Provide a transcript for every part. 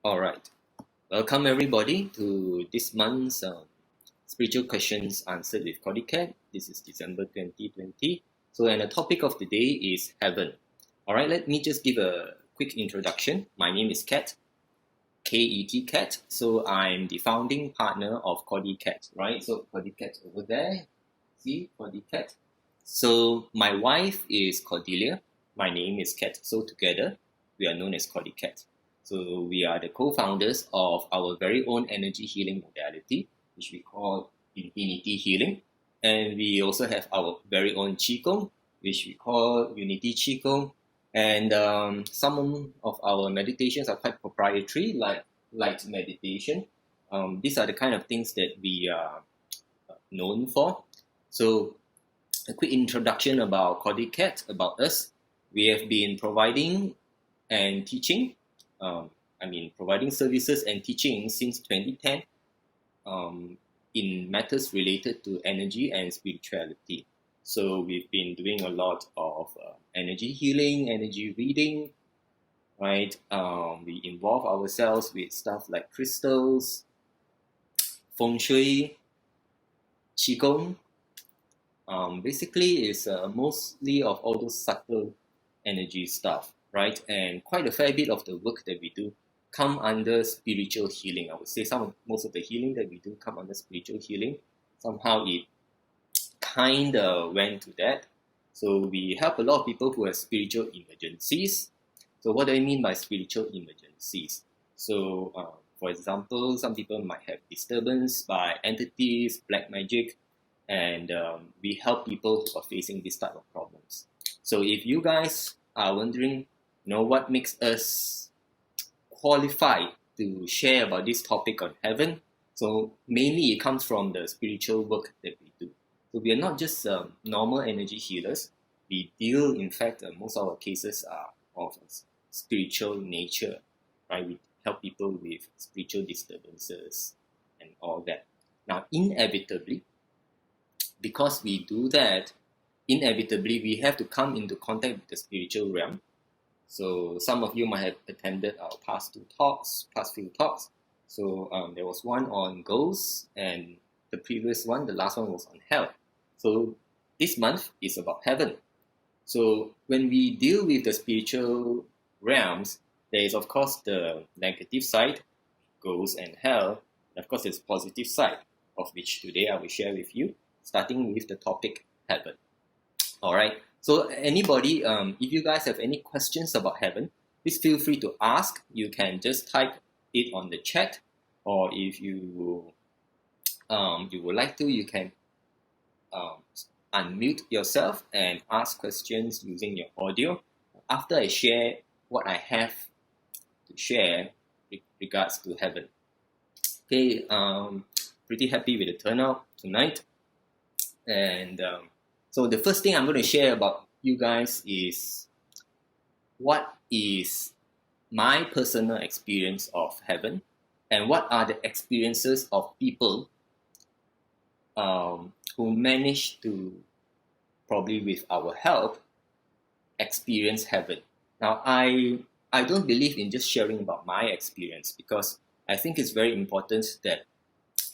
All right. Welcome everybody to this month's spiritual questions answered with CordyKet. This is December 2020. And the topic of the day is heaven. All right, let me just give a quick introduction. My name is Ket, K-E-T Ket. So I'm the founding partner of CordyKet, right? So CordyKet over there. See, CordyKet. So my wife is Cordelia. My name is Ket. So together we are known as CordyKet. So we are the co-founders of our very own energy healing modality, which we call Infinity Healing. And we also have our very own Qigong, which we call Unity Qigong. And some of our meditations are quite proprietary, like light meditation. These are the kind of things that we are known for. So a quick introduction about CordyKet, about us. We have been providing and teaching providing services and teaching since 2010 in matters related to energy and spirituality. So we've been doing a lot of energy healing, energy reading, right? We involve ourselves with stuff like crystals, feng shui, qigong. Basically, it's mostly of all those subtle energy stuff, right? And quite a fair bit of the work that we do come under spiritual healing. I would say most of the healing that we do come under spiritual healing. Somehow it kind of went to that. So we help a lot of people who have spiritual emergencies. So what do I mean by spiritual emergencies? So for example, some people might have disturbance by entities, black magic, and we help people who are facing this type of problems. So if you guys are wondering, what makes us qualified to share about this topic on heaven? So mainly it comes from the spiritual work that we do. So we are not just normal energy healers. We deal, in fact, most of our cases are of spiritual nature, right? We help people with spiritual disturbances and all that. Now, inevitably, because we do that, we have to come into contact with the spiritual realm. So some of you might have attended our past few talks. So there was one on ghosts, and the last one was on hell. So this month is about heaven. So when we deal with the spiritual realms, there is of course the negative side, ghosts and hell, and of course there's positive side, of which today I will share with you, starting with the topic heaven. All right. So anybody, if you guys have any questions about heaven, please feel free to ask. You can just type it on the chat, or if you would like to, you can unmute yourself and ask questions using your audio. After I share what I have to share with regards to heaven. Okay, pretty happy with the turnout tonight. And so the first thing I'm going to share about you guys is what is my personal experience of heaven, and what are the experiences of people who manage to, probably with our help, experience heaven. Now, I don't believe in just sharing about my experience, because I think it's very important that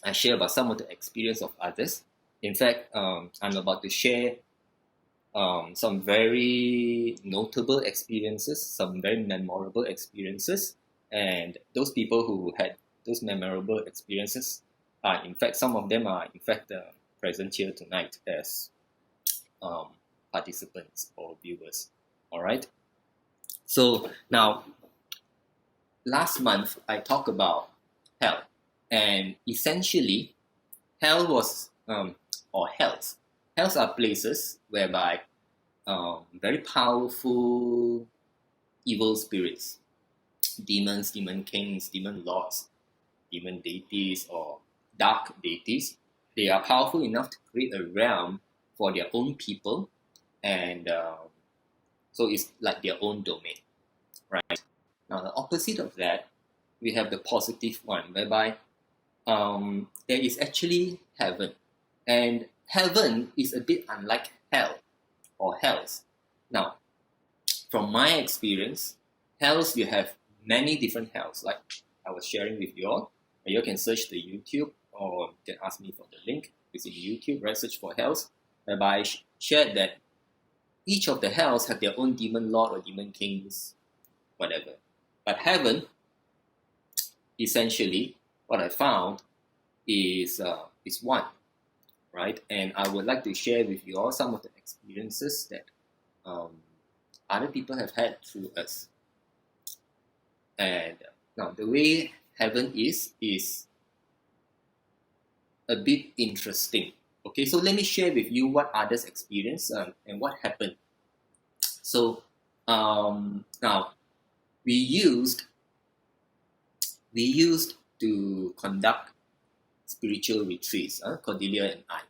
I share about some of the experience of others. In fact, I'm about to share some very notable experiences, some very memorable experiences, and those people who had those memorable experiences are, in fact, some of them are, in fact, present here tonight as participants or viewers. All right. So now, last month I talked about hell, and essentially, hell was or hells. Hells are places whereby very powerful evil spirits, demons, demon kings, demon lords, demon deities, or dark deities, they are powerful enough to create a realm for their own people, and so it's like their own domain, right? Now, the opposite of that, we have the positive one, whereby there is actually heaven. And heaven is a bit unlike hell or hells. Now, from my experience, hells, you have many different hells. Like I was sharing with you all. You can search the YouTube or you can ask me for the link. It's in YouTube, right? Search for hells, whereby I shared that each of the hells have their own demon lord or demon kings, whatever. But heaven, essentially, what I found is one, right? And I would like to share with you all some of the experiences that other people have had through us. And now the way heaven is a bit interesting. Okay, so let me share with you what others experience and what happened. So now we used to conduct spiritual retreats, Cordelia and I.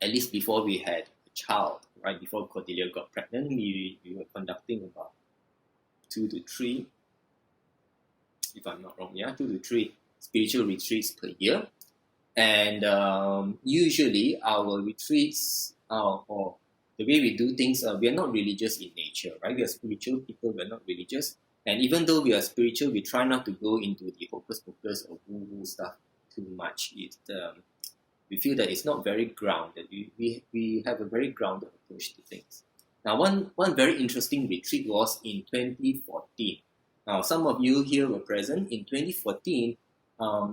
At least before we had a child, right? Before Cordelia got pregnant, we were conducting about 2 to 3, if I'm not wrong, 2 to 3 spiritual retreats per year. And usually our retreats, or the way we do things, we are not religious in nature, right? We are spiritual people, we're not religious. And even though we are spiritual, we try not to go into the hocus pocus or woo-woo stuff too much. We feel that it's not very grounded. We have a very grounded approach to things. Now, one very interesting retreat was in 2014. Now, some of you here were present. In 2014,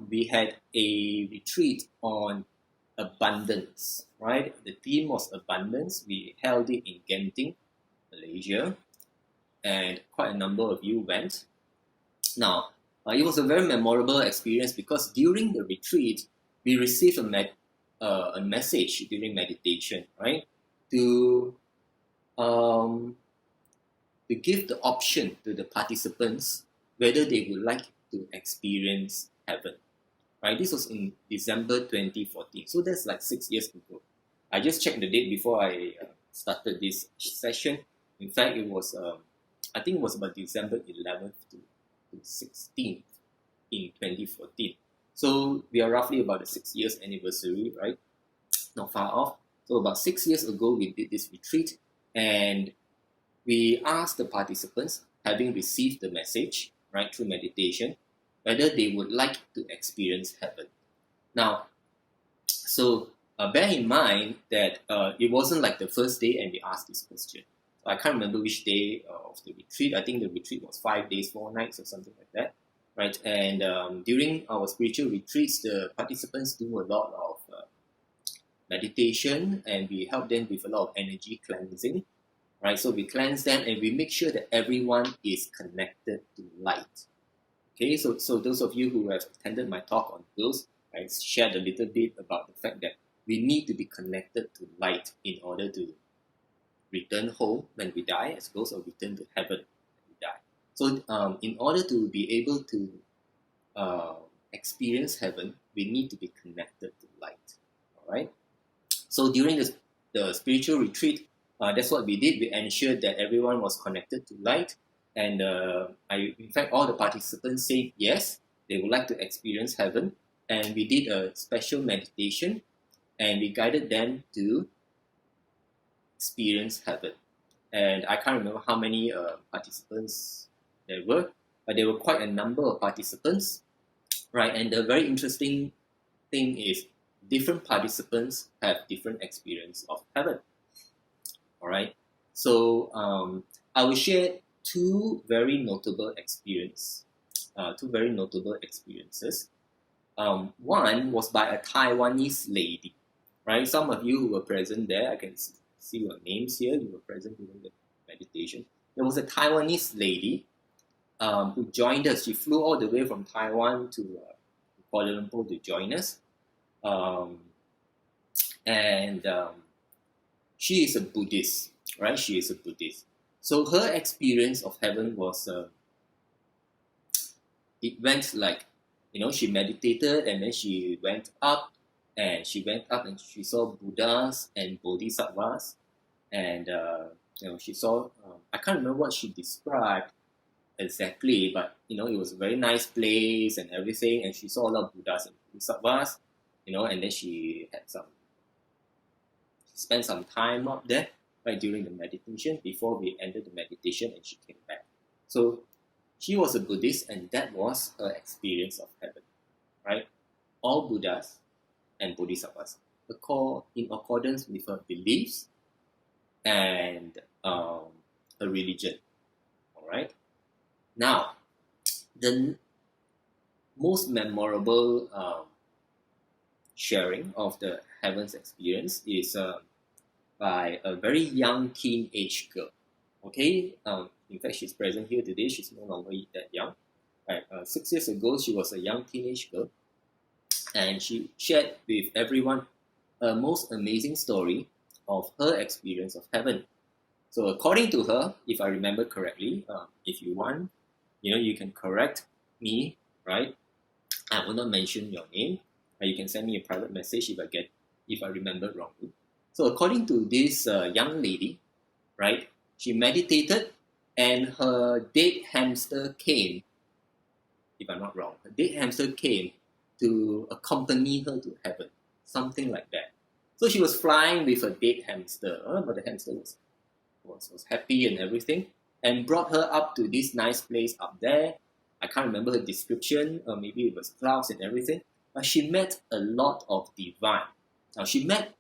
we had a retreat on abundance, right? The theme was abundance. We held it in Genting, Malaysia, and quite a number of you went. Now, it was a very memorable experience because during the retreat, we received a message during meditation, right? To give the option to the participants whether they would like to experience heaven, right? This was in December 2014, so that's like 6 years ago. I just checked the date before I started this session. In fact, it was I think it was about December 11th to 16th in 2014. So we are roughly about the 6 years anniversary, right? Not far off. So about 6 years ago, we did this retreat, and we asked the participants, having received the message, right, through meditation, whether they would like to experience heaven. Now, so bear in mind that it wasn't like the first day and we asked this question. I can't remember which day of the retreat. I think the retreat was 5 days, 4 nights or something like that, right? And during our spiritual retreats, the participants do a lot of meditation, and we help them with a lot of energy cleansing, right? So we cleanse them and we make sure that everyone is connected to light. Okay, so those of you who have attended my talk on those, I shared a little bit about the fact that we need to be connected to light in order to return home when we die, as well as return to heaven when we die. So in order to be able to experience heaven, we need to be connected to light. All right. So during the spiritual retreat, that's what we did. We ensured that everyone was connected to light, and in fact, all the participants said yes, they would like to experience heaven, and we did a special meditation, and we guided them to experience heaven. And I can't remember how many participants there were, but there were quite a number of participants, right? And the very interesting thing is different participants have different experience of heaven. All right. So I will share two very notable experiences. One was by a Taiwanese lady, right? Some of you who were present there, I can see your names here. You were present during the meditation. There was a Taiwanese lady who joined us. She flew all the way from Taiwan to Kuala Lumpur to join us. She is a Buddhist, right? She is a Buddhist. So her experience of heaven was, it went like, she meditated, and then she went up and she saw Buddhas and Bodhisattvas, and she saw, I can't remember what she described exactly, but it was a very nice place and everything, and she saw a lot of Buddhas and Bodhisattvas, and then she spent some time up there, right, during the meditation before we ended the meditation, and she came back. So She was a Buddhist, and that was her experience of heaven, right? All Buddhas and Bodhisattvas, in accordance with her beliefs and her religion, all right? Now, the most memorable sharing of the heaven's experience is by a very young teenage girl. Okay, in fact, she's present here today. She's no longer that young. Right, 6 years ago, she was a young teenage girl, and she shared with everyone a most amazing story of her experience of heaven. So, according to her, if I remember correctly, if you want, you can correct me, right? I will not mention your name. You can send me a private message if I remember wrongly. So according to this young lady, right, she meditated and her dead hamster came, if I'm not wrong, her dead hamster came to accompany her to heaven, something like that. So she was flying with a dead hamster, but the hamster was happy and everything, and brought her up to this nice place up there. I can't remember her description, maybe it was clouds and everything, but she met a lot of divine. Now she met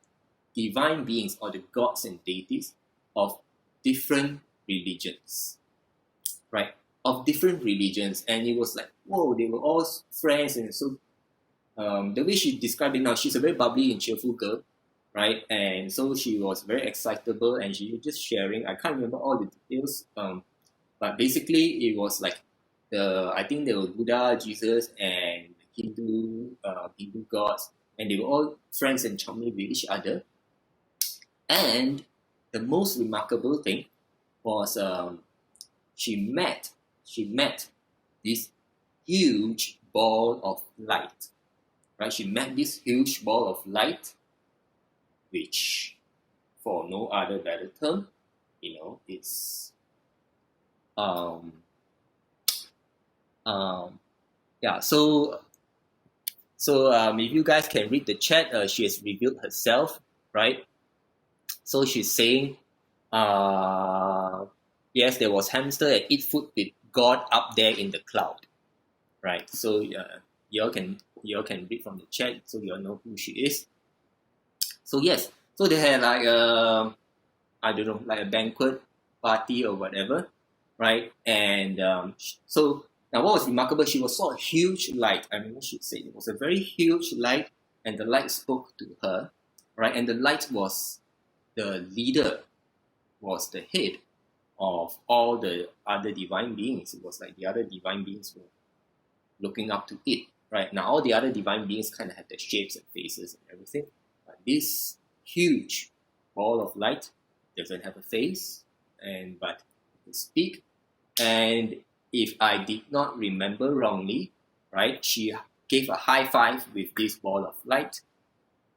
divine beings or the gods and deities of different religions, right? Of different religions, and it was like, whoa, they were all friends. And so the way she described it now, she's a very bubbly and cheerful girl, right? And so she was very excitable, and she was just sharing. I can't remember all the details, but basically it was like I think there were Buddha, Jesus, and Hindu gods, and they were all friends and charming with each other. And the most remarkable thing was she met this huge ball of light, right? She met this huge ball of light, which, for no other better term, it's yeah. So if you guys can read the chat, she has revealed herself, right? So she's saying, yes, there was hamster and eat food with God up there in the cloud, right? So y'all can read from the chat, so y'all know who she is. So yes, so they had like I don't know, like a banquet party or whatever, right? And so now what was remarkable, she saw a huge light. I remember she said it was a very huge light, and the light spoke to her, right? And the light was the leader, was the head of all the other divine beings. It was like the other divine beings were looking up to it, right? Now all the other divine beings kind of have their shapes and faces and everything, but this huge ball of light doesn't have a face, but it can speak. And if I did not remember wrongly, right, she gave a high five with this ball of light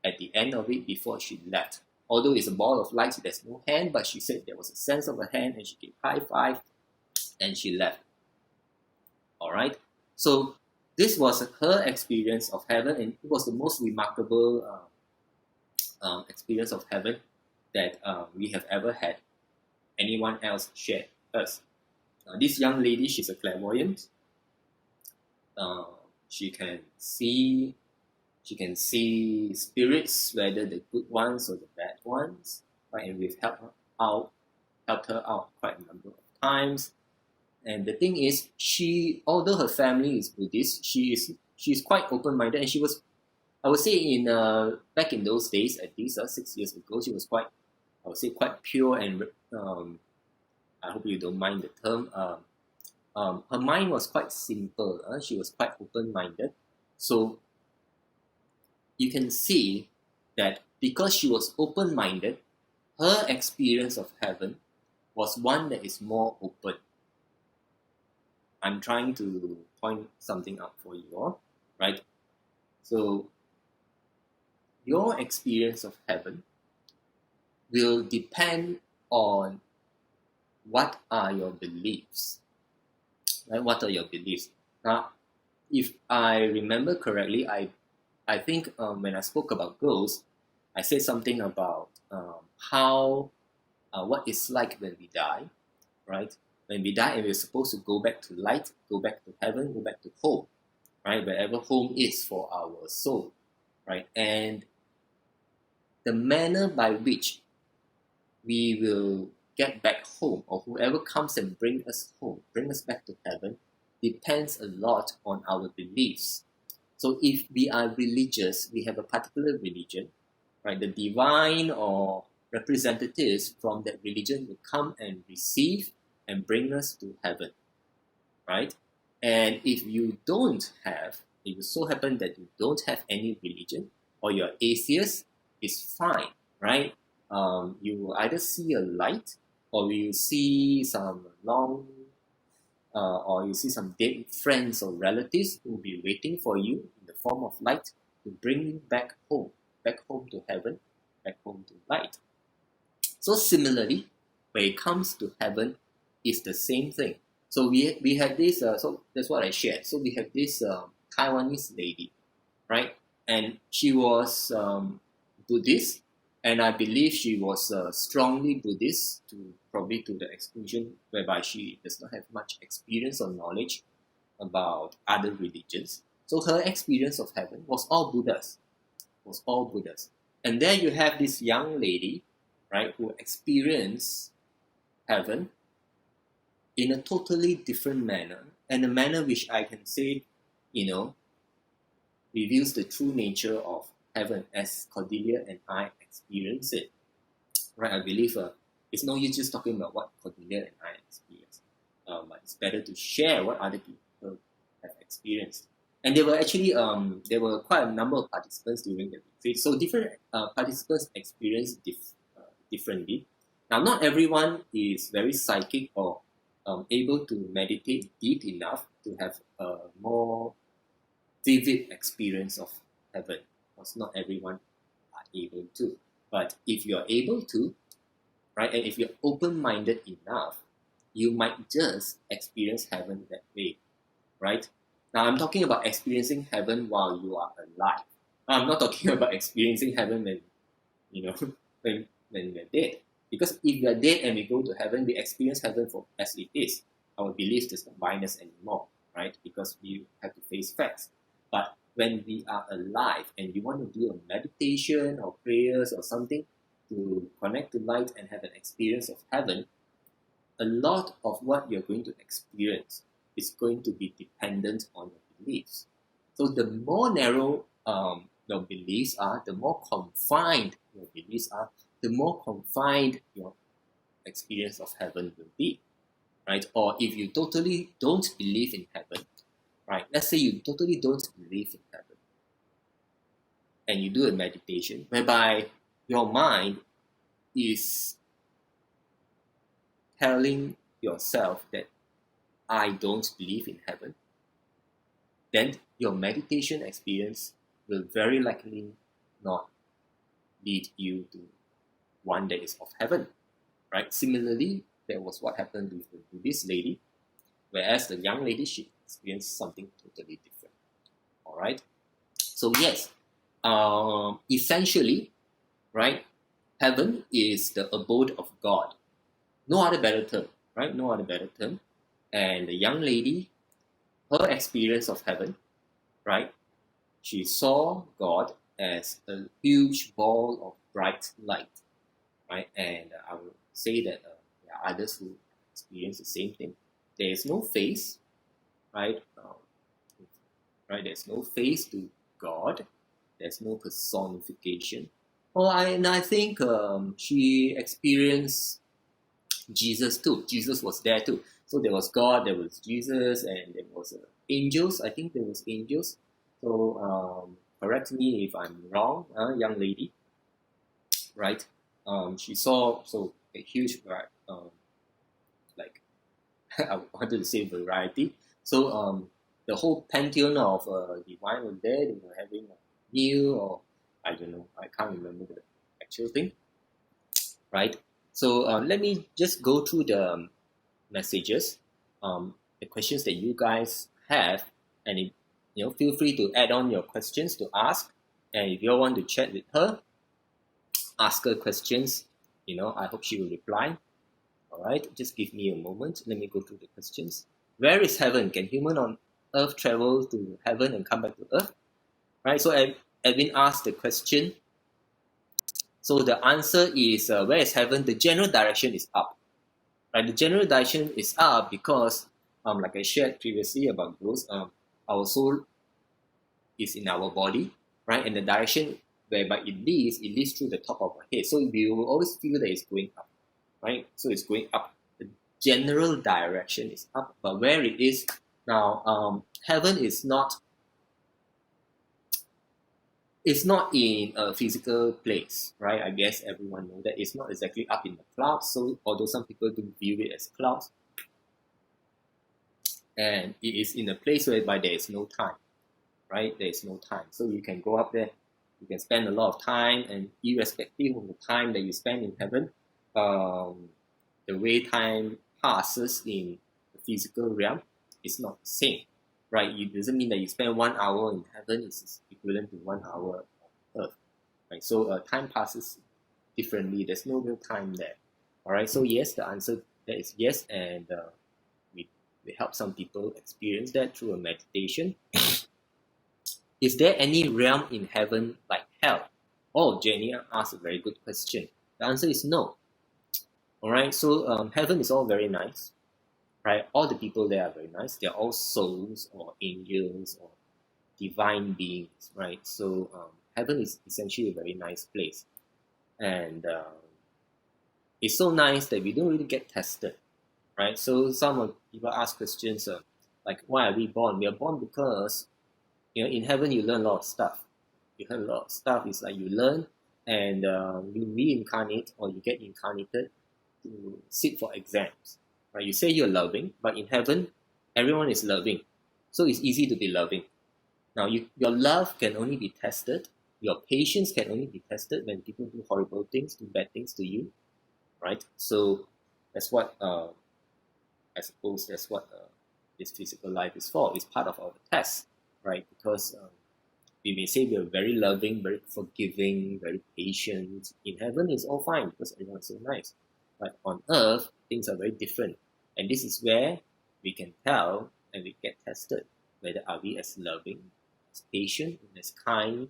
at the end of it before she left. Although it's a ball of light, there's no hand, but she said there was a sense of a hand, and she gave high five and she left. All right. So this was her experience of heaven, and it was the most remarkable experience of heaven that we have ever had anyone else share us. This young lady, she's a clairvoyant. She can see spirits, whether the good ones or the bad ones, right? And we've helped her out quite a number of times. And the thing is, although her family is Buddhist, she's quite open-minded, and she was, I would say, back in those days, at least 6 years ago, she was quite, I would say, quite pure, and I hope you don't mind the term. Her mind was quite simple. She was quite open-minded, so you can see that because she was open-minded, her experience of heaven was one that is more open. I'm trying to point something out for you all, right? So your experience of heaven will depend on what are your beliefs, right? What are your beliefs? Now, if I remember correctly, I think when I spoke about ghosts, I said something about how what it's like when we die, right? When we die and we're supposed to go back to light, go back to heaven, go back to home, right? Wherever home is for our soul, right? And the manner by which we will get back home, or whoever comes and bring us home, bring us back to heaven, depends a lot on our beliefs. So if we are religious, we have a particular religion, right? The divine or representatives from that religion will come and receive and bring us to heaven, right? And if you don't have, if it so happen that you don't have any religion, or you're atheist, it's fine, right? You will either see a light, or you see some or you see some dead friends or relatives who will be waiting for you in the form of light to bring you back home to heaven, back home to light. So similarly, when it comes to heaven, it's the same thing. So we had this, so that's what I shared. So we have this Taiwanese lady, right? And she was Buddhist, and I believe she was strongly Buddhist, probably to the exclusion whereby she does not have much experience or knowledge about other religions. So her experience of heaven was all Buddhas, And then you have this young lady, right, who experienced heaven in a totally different manner, and a manner which I can say, reveals the true nature of heaven as Cordelia and I experience it. Right, I believe it's no use just talking about what Cordelia and I experience, but it's better to share what other people have experienced. And there were actually there were quite a number of participants during the retreat, so different participants experienced differently. Now, not everyone is very psychic or able to meditate deep enough to have a more vivid experience of heaven, because not everyone are able to. But if you're able to, right, and if you're open-minded enough, you might just experience heaven that way, right? Now, I'm talking about experiencing heaven while you are alive. I'm not talking about experiencing heaven when, when we're dead. Because if we are dead and we go to heaven, we experience heaven for as it is. Our belief does not bind us anymore, right? Because we have to face facts. But when we are alive and you want to do a meditation or prayers or something to connect to light and have an experience of heaven, a lot of what you're going to experience is going to be dependent on your beliefs. So the more narrow your beliefs are, the more confined your beliefs are, the more confined your experience of heaven will be, right? Or if you totally don't believe in heaven, right? Let's say you totally don't believe in heaven, and you do a meditation whereby your mind is telling yourself that I don't believe in heaven, then your meditation experience will very likely not lead you to one that is of heaven, right? Similarly, that was what happened with the Buddhist lady, whereas the young lady, she experienced something totally different, all right? So yes, essentially, right, heaven is the abode of God. No other better term, right? No other better term. And the young lady, her experience of heaven, right, she saw God as a huge ball of bright light, right? And I would say that there are others who experience the same thing. There is no face, right? Right? There's no face to God. There's no personification. And I think she experienced Jesus too. Jesus was there too. So there was God, there was Jesus, and there was angels. I think there was angels. So correct me if I'm wrong, young lady, right? She saw a huge, like I wanted to say variety. So the whole pantheon of divine was there. They were having a meal, or I don't know. I can't remember the actual thing, right? So let me just go through the messages, the questions that you guys have, and feel free to add on your questions to ask. And if you want to chat with her, ask her questions. I hope she will reply. Alright, just give me a moment. Let me go through the questions. Where is heaven? Can human on earth travel to heaven and come back to earth? Right, so Edwin asked the question. So the answer is, where is heaven? The general direction is up. Right, the general direction is up because, like I shared previously about ghosts, our soul is in our body, right? And the direction whereby it leads through the top of our head. So we will always feel that it's going up, right? So it's going up. The general direction is up, but where it is now, heaven is not. It's not in a physical place, right? I guess everyone knows that it's not exactly up in the clouds. So although some people do view it as clouds, and it is in a place whereby there is no time, right? There is no time. So you can go up there, you can spend a lot of time, and irrespective of the time that you spend in heaven, the way time passes in the physical realm is not the same, right? It doesn't mean that you spend 1 hour in heaven is equivalent to 1 hour on earth, right? So time passes differently. There's no real time there. All right. So yes, the answer there is yes, and we help some people experience that through a meditation. Is there any realm in heaven like hell? Oh, Jenny asked a very good question. The answer is no. All right. So heaven is all very nice, right? All the people there are very nice. They're all souls or angels or divine beings, right? So heaven is essentially a very nice place, and it's so nice that we don't really get tested, right? So some people ask questions like, why are we born? We are born because, in heaven you learn a lot of stuff. You learn a lot of stuff. It's like you learn and you reincarnate or you get incarnated to sit for exams, right? You say you're loving, but in heaven, everyone is loving. So it's easy to be loving. Now, your love can only be tested. Your patience can only be tested when people do horrible things, do bad things to you, right? So that's what I suppose that's what this physical life is for. It's part of our test, right? Because we may say we're very loving, very forgiving, very patient. In heaven, it's all fine because everyone's so nice. But on earth, things are very different. And this is where we can tell and we get tested whether are we as loving, as patient, and as kind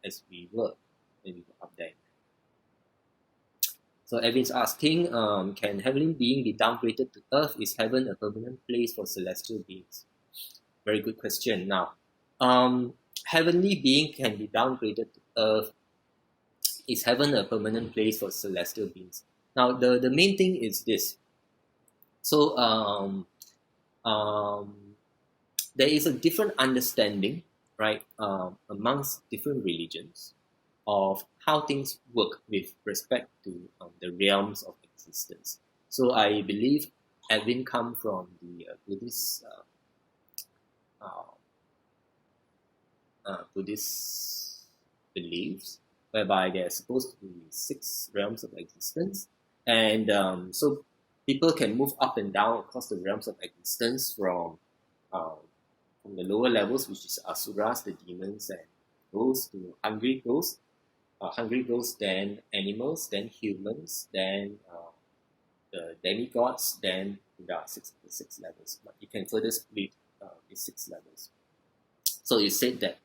as we were when we were up there. So Evan's asking, can heavenly being be downgraded to earth? Is heaven a permanent place for celestial beings? Very good question. Now, heavenly being can be downgraded to earth. Is heaven a permanent place for celestial beings? Now, the main thing is this. So, there is a different understanding, right, amongst different religions of how things work with respect to the realms of existence. So I believe Edwin come from the Buddhist beliefs, whereby there are supposed to be 6 realms of existence, and so people can move up and down across the realms of existence from the lower levels, which is asuras, the demons, and ghosts, to hungry ghosts. Hungry ghosts, then animals, then humans, then the demigods, then Buddha, the 6 levels. But you can further split these 6 levels. So you said that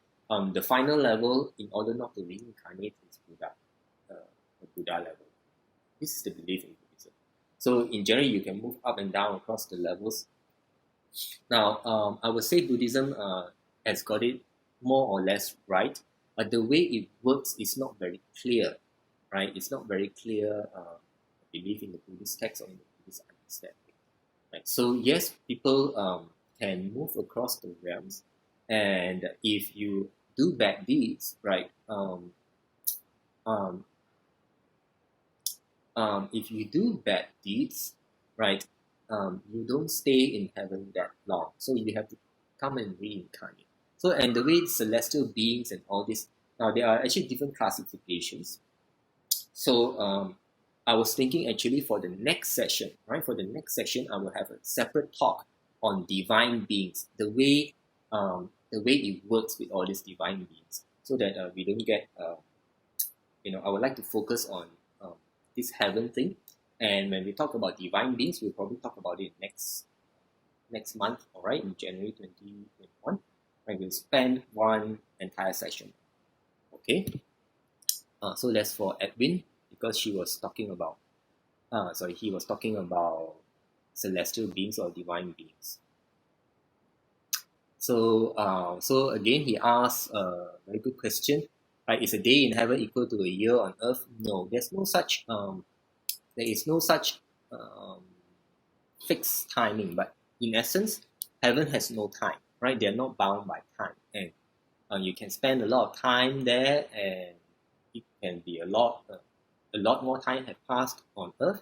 the final level, in order not to reincarnate, is Buddha, the Buddha level. This is the belief in Buddhism. So in general, you can move up and down across the levels. Now, I would say Buddhism has got it more or less right, but the way it works is not very clear, right? It's not very clear, I believe, in the Buddhist text or in the Buddhist understanding, right? So yes, people can move across the realms, and if you do bad deeds, right? If you do bad deeds, right? You don't stay in heaven that long, so you have to come and reincarnate. So, and the way celestial beings and all this, now there are actually different classifications. So I was thinking actually for the next session, right? For the next session, I will have a separate talk on divine beings, the way it works with all these divine beings, so that we don't get, I would like to focus on this heaven thing, And when we talk about divine beings, we'll probably talk about it next month, all right, in January 2021. Right, we'll spend one entire session. Okay. So that's for Edwin, because he was talking about celestial beings or divine beings. So again, he asked a very good question. Right, is a day in heaven equal to a year on earth? No, there is no such fixed timing. But in essence, heaven has no time. Right, they are not bound by time, and you can spend a lot of time there, and it can be a lot more time have passed on earth,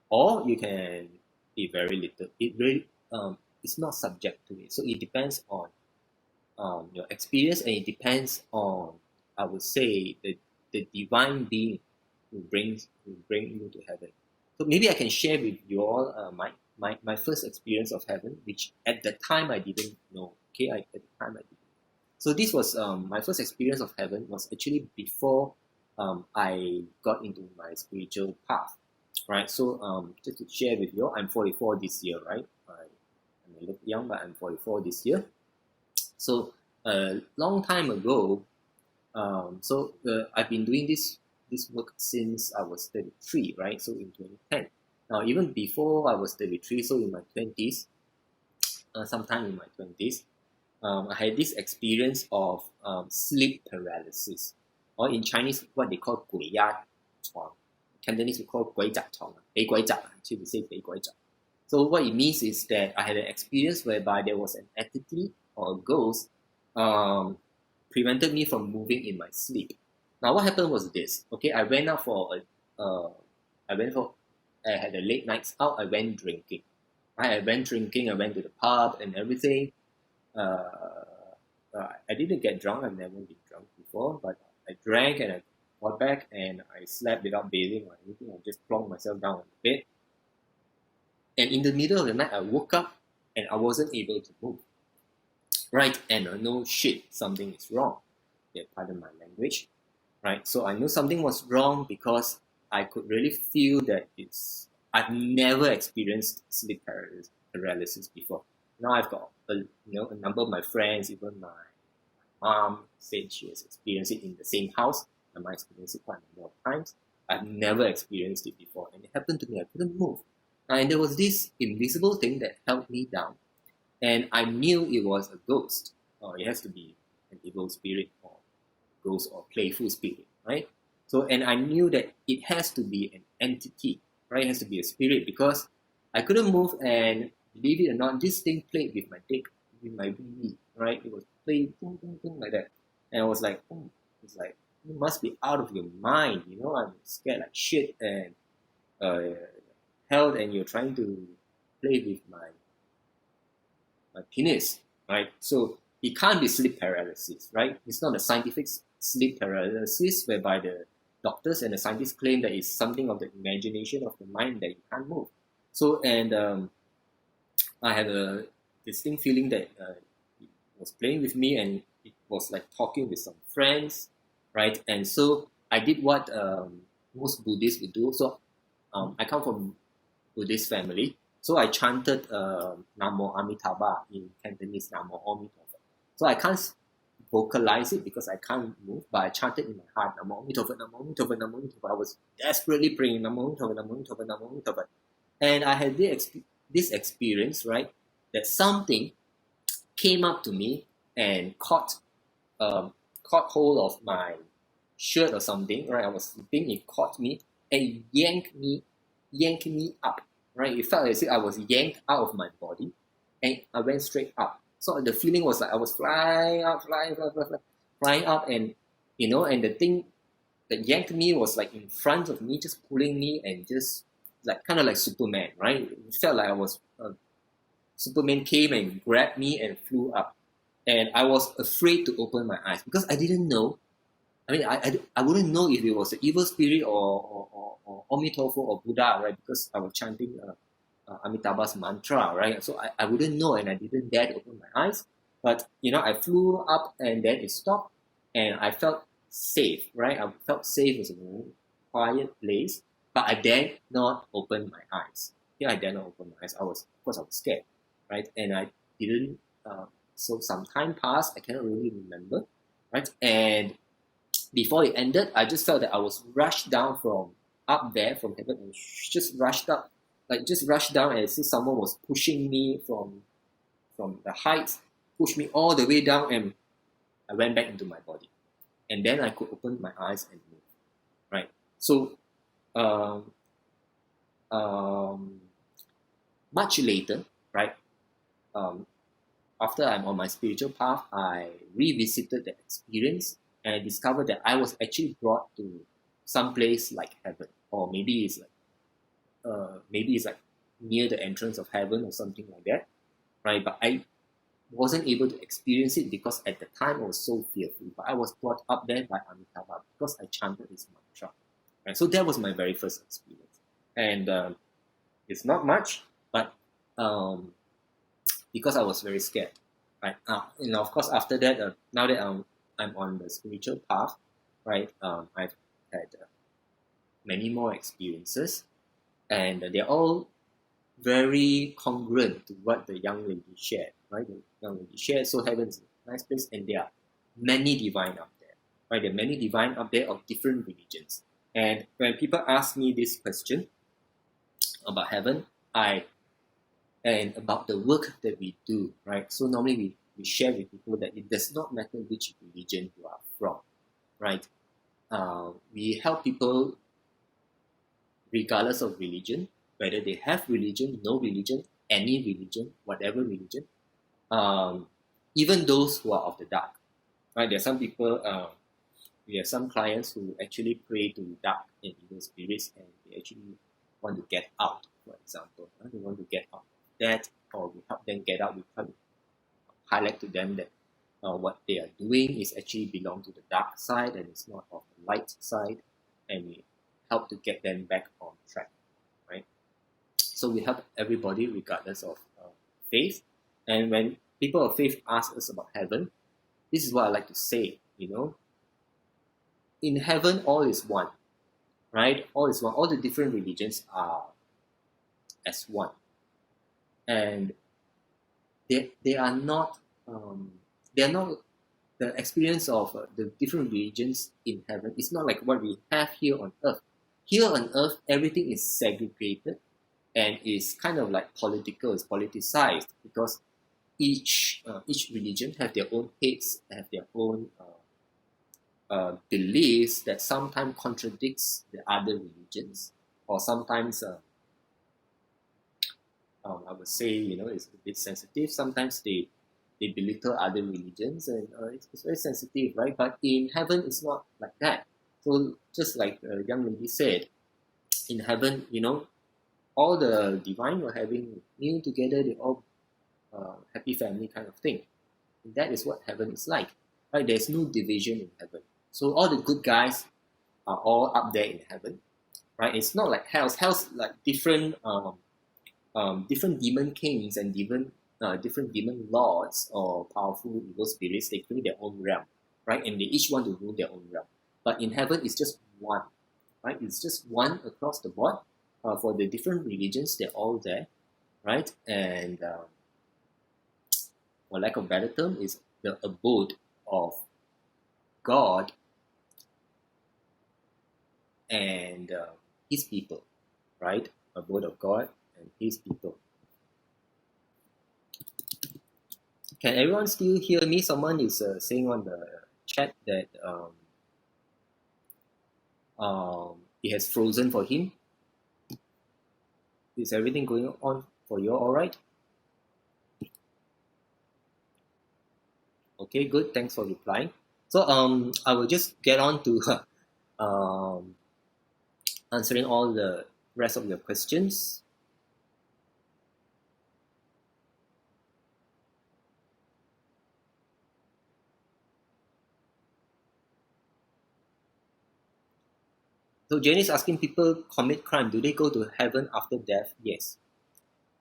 or you can be very little. It really it's not subject to it. So it depends on your experience, and it depends on, I would say, the divine being who will bring you to heaven. So maybe I can share with you all my first experience of heaven, which at the time I didn't know. Okay, at the time I didn't. So this was my first experience of heaven was actually before I got into my spiritual path, right? So just to share with you, I'm 44 this year, right? I may look young, but I'm 44 this year. So a long time ago, I've been doing this work since I was 33, right? So in 2010. Now, even before I was 33, so in my 20s, sometime in my 20s, I had this experience of sleep paralysis, or in Chinese, what they call 鬼压床. Cantonese we call 鬼压床, 北鬼压, actually we say 北鬼压. So what it means is that I had an experience whereby there was an entity or a ghost prevented me from moving in my sleep. Now what happened was this. Okay, I went out I had a late nights out. I went drinking. I went to the pub and everything. I didn't get drunk. I've never been drunk before, but I drank and I got back and I slept without bathing or anything. I just plonked myself down on the bed. And in the middle of the night, I woke up and I wasn't able to move. Right, and I know something is wrong. Yeah, pardon my language. Right, so I knew something was wrong because I could really feel that I've never experienced sleep paralysis before. Now I've got a number of my friends, even my mom said she has experienced it in the same house. I might experienced it quite a number of times. I've never experienced it before, and it happened to me. I couldn't move, and there was this invisible thing that held me down. And I knew it was a ghost, or it has to be an evil spirit, or ghost, or playful spirit, right? So, and I knew that it has to be an entity, right? It has to be a spirit, because I couldn't move, and believe it or not, this thing played with my dick, with my BB, right? It was playing, like that. And I was like, it's like, you must be out of your mind, I'm scared like shit, and held, and you're trying to play with my penis, right? So it can't be sleep paralysis, right? It's not a scientific sleep paralysis whereby the doctors and the scientists claim that it's something of the imagination of the mind that you can't move. So, and I had a distinct feeling that it was playing with me, and it was like talking with some friends, right? And so I did what most Buddhists would do. So I come from Buddhist family. So I chanted Namo Amitabha in Cantonese, Namo Amitopha. So I can't vocalize it because I can't move, but I chanted in my heart, Namo Amitopha, Namo Amitopha, Namo Amitopha. I was desperately praying, Namo Amitopha, Namo Amitopha, Namo Amitopha. And I had this experience, right, that something came up to me and caught hold of my shirt or something, right? I was sleeping, it caught me and yanked me up. Right, it felt as if I was yanked out of my body, and I went straight up. So the feeling was like I was flying up, and and the thing that yanked me was like in front of me, just pulling me, and just like kind of like Superman, right? It felt like I was Superman came and grabbed me and flew up, and I was afraid to open my eyes because I didn't know. I mean, I wouldn't know if it was an evil spirit or Amitofo or Buddha, right? Because I was chanting Amitabha's mantra, right? So I wouldn't know, and I didn't dare to open my eyes. But I flew up, and then it stopped, and I felt safe, right? I felt safe. It was a very quiet place, but I dare not open my eyes. Yeah, I dare not open my eyes. Of course, I was scared, right? And I didn't. So some time passed. I cannot really remember, right? And before it ended, I just felt that I was rushed down from up there from heaven, and just rushed up, like just rushed down, as if someone was pushing me from the heights, pushed me all the way down, and I went back into my body, and then I could open my eyes and move. Right. So, um, um, much later, right, um, after I'm on my spiritual path, I revisited the experience and I discovered that I was actually brought to some place like heaven, or maybe it's like near the entrance of heaven or something like that, right? But I wasn't able to experience it because at the time I was so fearful. But I was brought up there by Amitabha because I chanted his mantra, right? So that was my very first experience, and it's not much, but because I was very scared, right? Of course, after that, now that I'm on the spiritual path, right? I've had many more experiences, and they're all very congruent to what the young lady shared, right? The young lady shared, so heaven is a nice place, and there are many divine up there, right? There are many divine up there of different religions. And when people ask me this question about heaven, and about the work that we do, right? So normally we share with people that it does not matter which religion you are from, right? We help people regardless of religion, whether they have religion, no religion, any religion, whatever religion, even those who are of the dark, right? There are some people, we have some clients who actually pray to dark and evil spirits, and they actually want to get out, for example. They want to get out of that, or we help them get out. We try to highlight to them that what they are doing is actually belong to the dark side and it's not of the light side, and we help to get them back on track, right? So we help everybody regardless of faith. And when people of faith ask us about heaven, this is what I like to say, in heaven all is one, right? All is one. All the different religions are as one, and they are not the experience of the different religions in heaven is not like what we have here on earth. Here on earth, everything is segregated and is kind of like political, it's politicized, because each religion have their own heads, have their own beliefs that sometimes contradicts the other religions, or sometimes I would say it's a bit sensitive. Sometimes they belittle other religions, and it's very sensitive, right? But in heaven, it's not like that. So just like the young lady said, in heaven, all the divine were having meal together. They all happy family kind of thing. And that is what heaven is like, right? There's no division in heaven. So all the good guys are all up there in heaven, right? It's not like hell. Hell's like different different demon kings and different demon lords or powerful evil spirits. They create their own realm, right? And they each want to rule their own realm. But in heaven, it's just one, right? It's just one across the board. For the different religions, they're all there, right? And for lack of a better term, is the abode of God and His people, right? Abode of God and His people. Can everyone still hear me? Someone is saying on the chat that it has frozen for him. Is everything going on for you all right? Okay, good. Thanks for replying. So I will just get on to answering all the rest of your questions. So Jane is asking, people commit crime, do they go to heaven after death? Yes.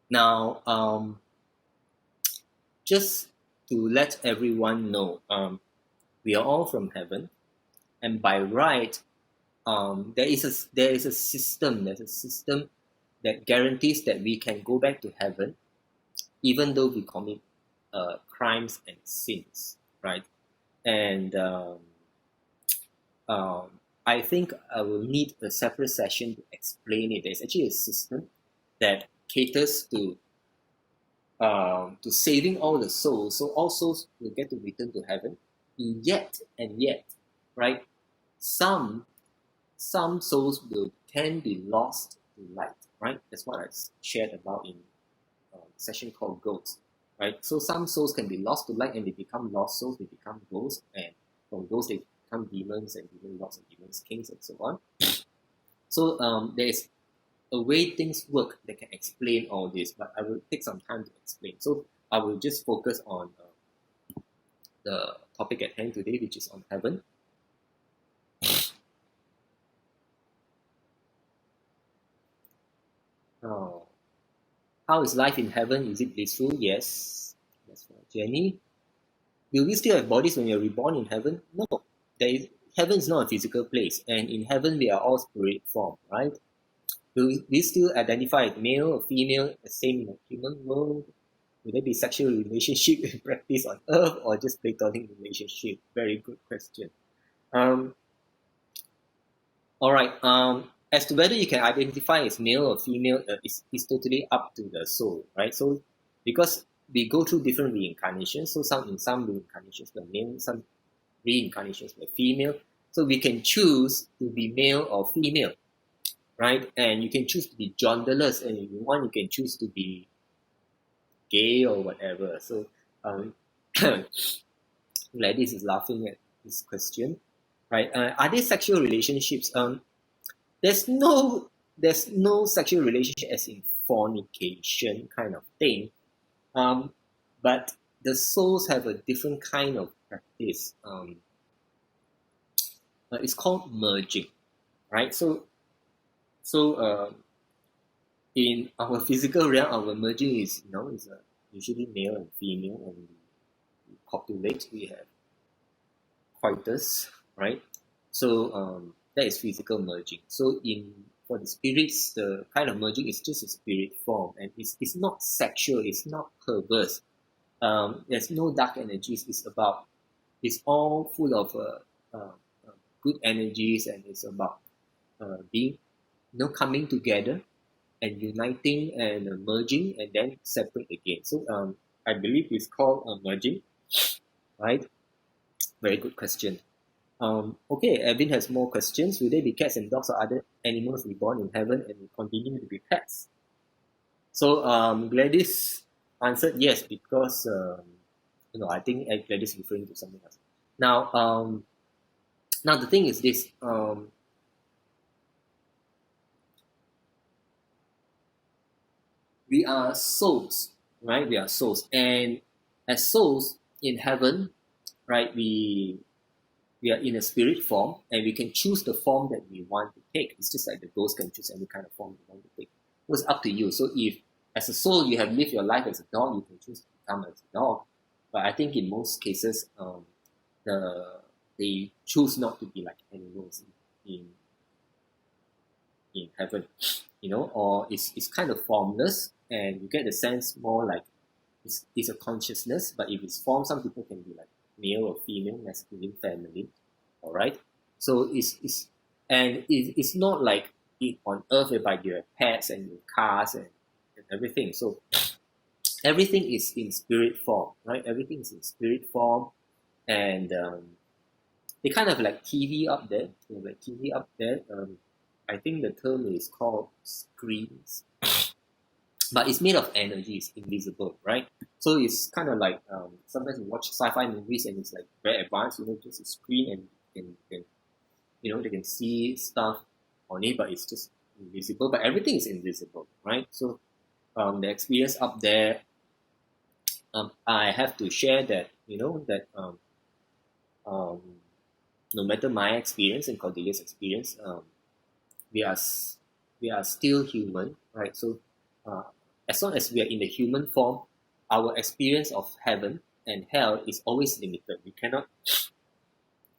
Now, just to let everyone know, we are all from heaven, and by right, There's a system that guarantees that we can go back to heaven even though we commit crimes and sins, right? And I think I will need a separate session to explain it. There's actually a system that caters to saving all the souls, so all souls will get to return to heaven. Yet, right? Some souls can be lost to light, right? That's what I shared about in a session called Ghosts, right? So some souls can be lost to light and they become lost souls, they become ghosts, and from ghosts they become demons and demon lords and demons kings and so on. So there is a way things work that can explain all this, but I will take some time to explain. So I will just focus on the topic at hand today, which is on heaven. How is life in heaven? Is it blissful? Yes. That's for Jenny. Will we still have bodies when we are reborn in heaven? No. Heaven is not a physical place, and in heaven we are all spirit form, right? Will we still identify as male or female, the same in the human world? Will there be sexual relationship in practice on earth, or just platonic relationship? Very good question. All right. As to whether you can identify as male or female is totally up to the soul, right? So because we go through different reincarnations, so in some reincarnations we're male, some reincarnations we're female. So we can choose to be male or female, right? And you can choose to be genderless, and if you want, you can choose to be gay or whatever. So Gladys is laughing at this question, right? Are there sexual relationships? There's no sexual relationship as in fornication kind of thing, but the souls have a different kind of practice. It's called merging, right? So in our physical realm, our merging is usually male and female, and we copulate. We have coitus, right? So that is physical merging. So for the spirits, the kind of merging is just a spirit form, and it's not sexual, it's not perverse. There's no dark energies. It's all full of good energies, and it's about being, coming together and uniting and merging and then separate again. So I believe it's called merging, right? Very good question. Okay, Evan has more questions. Will there be cats and dogs or other animals reborn in heaven and will continue to be pets? So Gladys answered yes, because I think Gladys is referring to something else. Now the thing is this. We are souls, right? We are souls, and as souls in heaven, right? We are in a spirit form, and we can choose the form that we want to take. It's just like the ghost can choose any kind of form you want to take. It's up to you. So if, as a soul, you have lived your life as a dog, you can choose to become as a dog. But I think in most cases, they choose not to be like animals in heaven, or it's kind of formless, and you get the sense more like it's a consciousness. But if it's form, some people can be like male or female, masculine, feminine. All right. So it's not like on earth whereby you have pets and you have cars and everything. So everything is in spirit form, right? Everything is in spirit form, and they kind of like TV up there. I think the term is called screens, but it's made of energy. It's invisible, right? So it's kind of like sometimes you watch sci-fi movies and it's like very advanced, just a screen and they can see stuff on it, but it's just invisible. But everything is invisible, right? So the experience up there, I have to share that no matter my experience and Cordelia's experience, we are still human, right? So as long as we are in the human form, our experience of heaven and hell is always limited.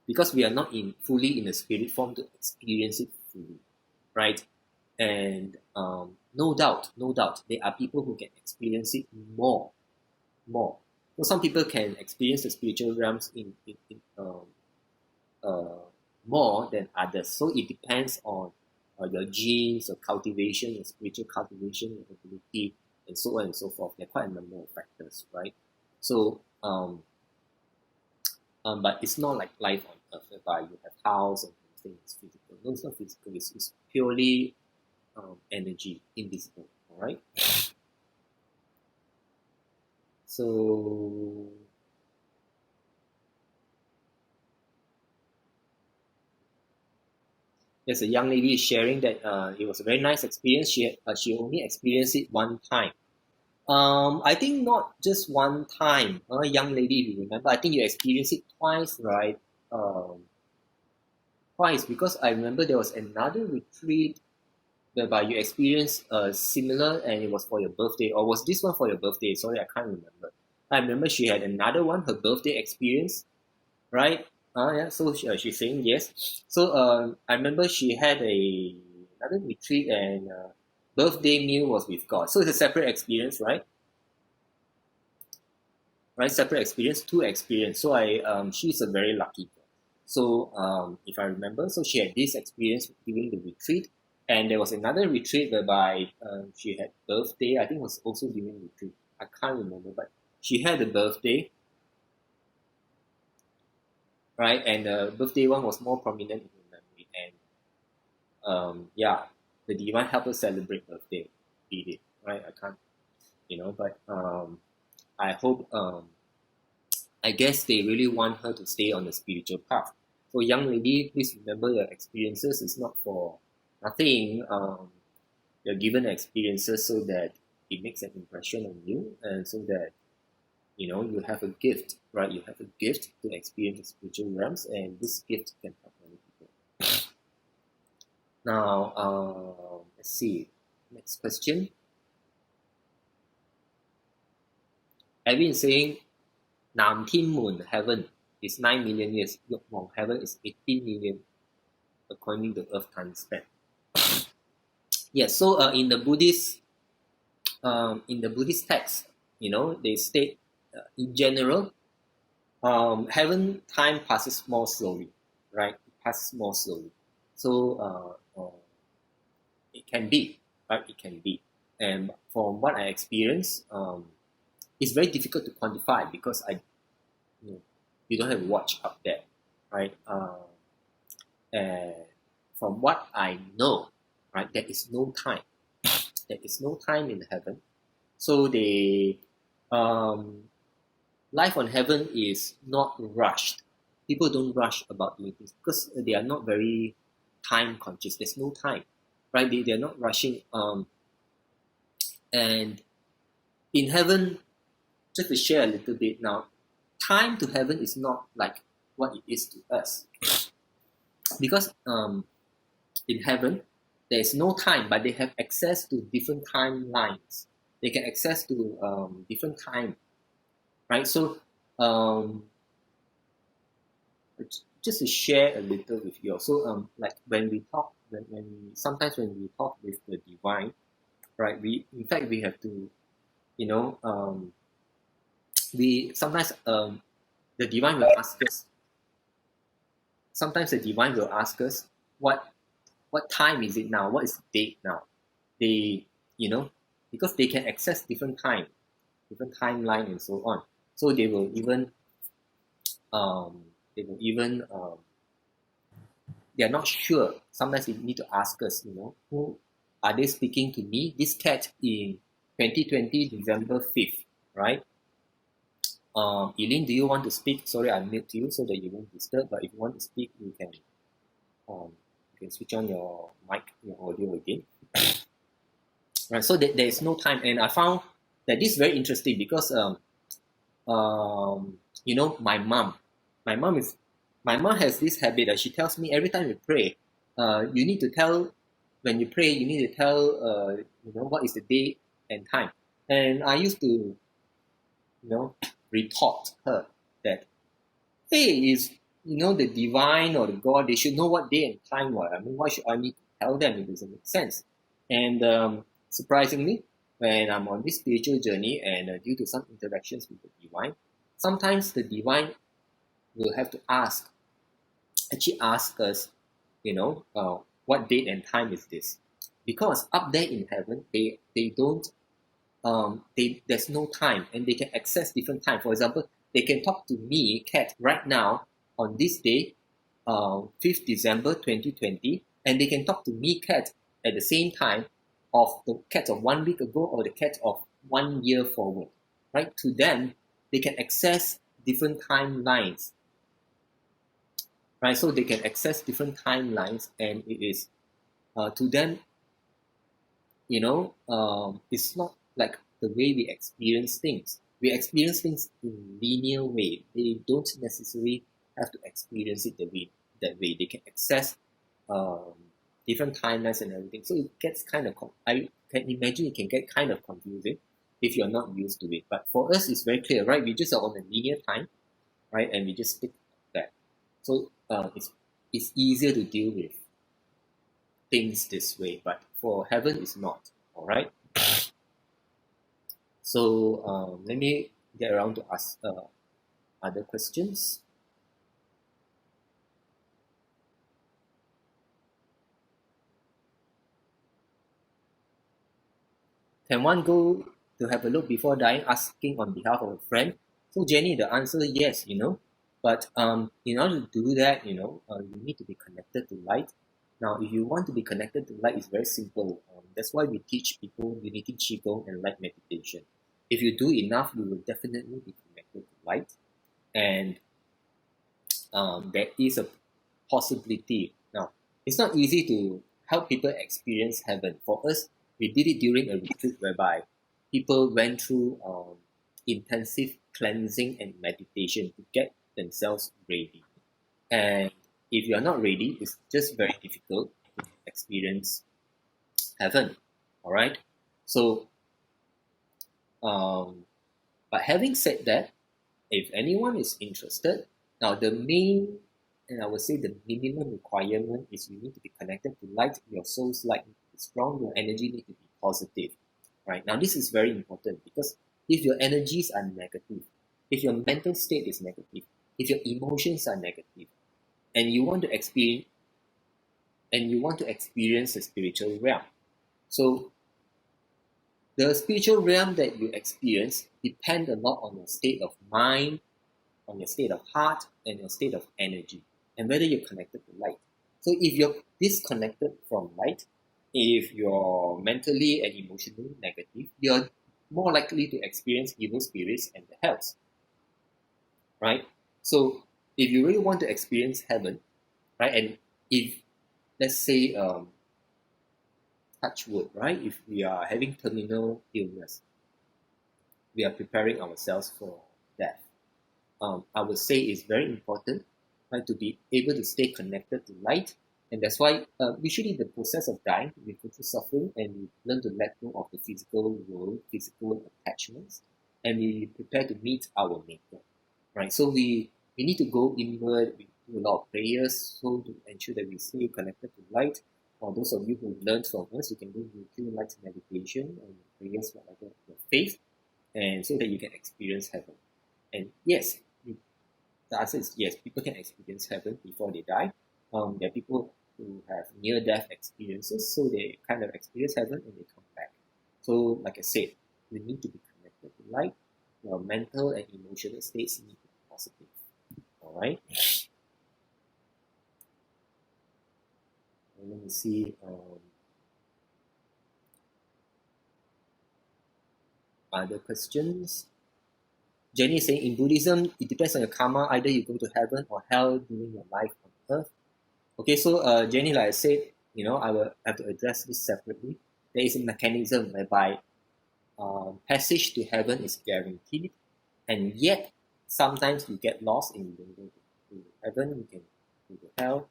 because we are not fully in the spirit form to experience it fully, right? And no doubt, there are people who can experience it more. So some people can experience the spiritual realms more than others. So it depends on your genes, your cultivation, your spiritual cultivation, your ability, and so on and so forth. There are quite a number of factors, right? So, but it's not like life on Earth, whereby you have house and things physical. No, it's not physical. It's purely energy, invisible. All right. So there's a young lady sharing that it was a very nice experience. She only experienced it one time. I think not just one time. Young lady, if you remember, I think you experienced it twice, right? Twice, because I remember there was another retreat whereby you experienced similar, and it was for your birthday, or was this one for your birthday? Sorry, I can't remember. I remember she had another one, her birthday experience, right? Yeah. So she's saying yes. So I remember she had another retreat, and birthday meal was with God. So it's a separate experience, right? Right, separate experience, two experience. So she's a very lucky girl. So if I remember, so she had this experience during the retreat, and there was another retreat whereby she had birthday. I think it was also during retreat. I can't remember, but she had a birthday, right? And the birthday one was more prominent in her memory, and yeah, the divine helped her celebrate birthday. He did, right? I can't, but I hope, I guess they really want her to stay on the spiritual path. So, young lady, please remember your experiences is not for nothing. You're given experiences so that it makes an impression on you, and so that you have a gift, right? You have a gift to experience the spiritual realms, and this gift can help many people. Now, let's see. Next question. Edwin is saying, Nam Tin Moon, heaven is 9 million years. Yok Mong, heaven is 18 million, according to Earth time span. Yes, so in the Buddhist text, they state in general, heaven time passes more slowly, right? It passes more slowly. So it can be, right? It can be. And from what I experienced, it's very difficult to quantify because you don't have a watch up there, right? And from what I know, right, there is no time. There is no time in heaven. So life on heaven is not rushed. People don't rush about doing things because they are not very time conscious. There's no time, right? They're not rushing. And in heaven, just to share a little bit now, time to heaven is not like what it is to us. Because in heaven, there is no time, but they have access to different timelines. They can access to different time, right? So just to share a little with you. So like when we talk, sometimes when we talk with the divine, right? We have to, we sometimes the divine will ask us. Sometimes the divine will ask us, what time is it now? What is the date now? They, because they can access different time, different timeline, and so on. So they will even they are not sure. Sometimes they need to ask us, who are they speaking to me? This cat in 2020 December 5th, right? Eileen, do you want to speak? Sorry, I mute you so that you won't disturb. But if you want to speak, you can switch on your mic, your audio again. Right. So there is no time, and I found that this is very interesting because my mom has this habit that she tells me every time we pray, you need to tell when you pray, you need to tell what is the day and time. And I used to retort her that, hey, the divine or the God, they should know what day and time what. I mean, why should I need to tell them? It doesn't make sense. And surprisingly, when I'm on this spiritual journey and due to some interactions with the divine, sometimes the divine will have to actually ask us, what date and time is this? Because up there in heaven, they don't there's no time, and they can access different time. For example, they can talk to me, Kat, right now on this day, 5th December 2020, and they can talk to me, Kat, at the same time of the Kat of 1 week ago or the Kat of 1 year forward. Right? To them, they can access different timelines. Right? So they can access different timelines, and it is to them, it's not like the way we experience things. We experience things in linear way. They don't necessarily have to experience it that way. They can access um, different timelines and everything. So it gets kind of, I can imagine it can get kind of confusing if you're not used to it. But for us, it's very clear, right? We just are on a linear time, right? And we just stick to that. So it's easier to deal with things this way. But for heaven, it's not. All right. So let me get around to ask other questions. Can one go to have a look before dying, asking on behalf of a friend? So Jenny, the answer is yes, but in order to do that, you need to be connected to light. Now, if you want to be connected to light, it's very simple. That's why we teach people unity qigong and light meditation. If you do enough, you will definitely be connected to light, and there is a possibility. Now, it's not easy to help people experience heaven. For us, we did it during a retreat whereby people went through intensive cleansing and meditation to get themselves ready. And if you are not ready, it's just very difficult to experience heaven. All right. So, but having said that, if anyone is interested, now the main, and I would say the minimum requirement is you need to be connected to light. Your soul's light needs to be strong. Your energy needs to be positive. Right? Now this is very important because if your energies are negative, if your mental state is negative, if your emotions are negative, and you want to experience the spiritual realm. So the spiritual realm that you experience depends a lot on your state of mind, on your state of heart, and your state of energy, and whether you're connected to light. So if you're disconnected from light, if you're mentally and emotionally negative, you're more likely to experience evil spirits and the hells. Right? So if you really want to experience heaven, right, and if, let's say, touch wood, right, if we are having terminal illness, we are preparing ourselves for death. I would say it's very important, right, to be able to stay connected to light. And that's why usually the process of dying, we go through suffering and we learn to let go of the physical world, physical attachments, and we prepare to meet our maker. Right? So we need to go inward, we do a lot of prayers so to ensure that we stay connected to light. For those of you who learned from us, you can do routine light meditation and prayers, whatever your faith, and so that you can experience heaven. And yes, the answer is yes, people can experience heaven before they die. There are people who have near-death experiences, so they kind of experience heaven and they come back. So, like I said, you need to be connected to light. Your mental and emotional states need to be positive. All right. And let me see. Other questions? Jenny is saying in Buddhism, it depends on your karma. Either you go to heaven or hell during your life on earth. Okay, so Jenny, like I said, I will have to address this separately. There is a mechanism whereby passage to heaven is guaranteed, and yet sometimes you get lost and you don't go to heaven, you can go to hell,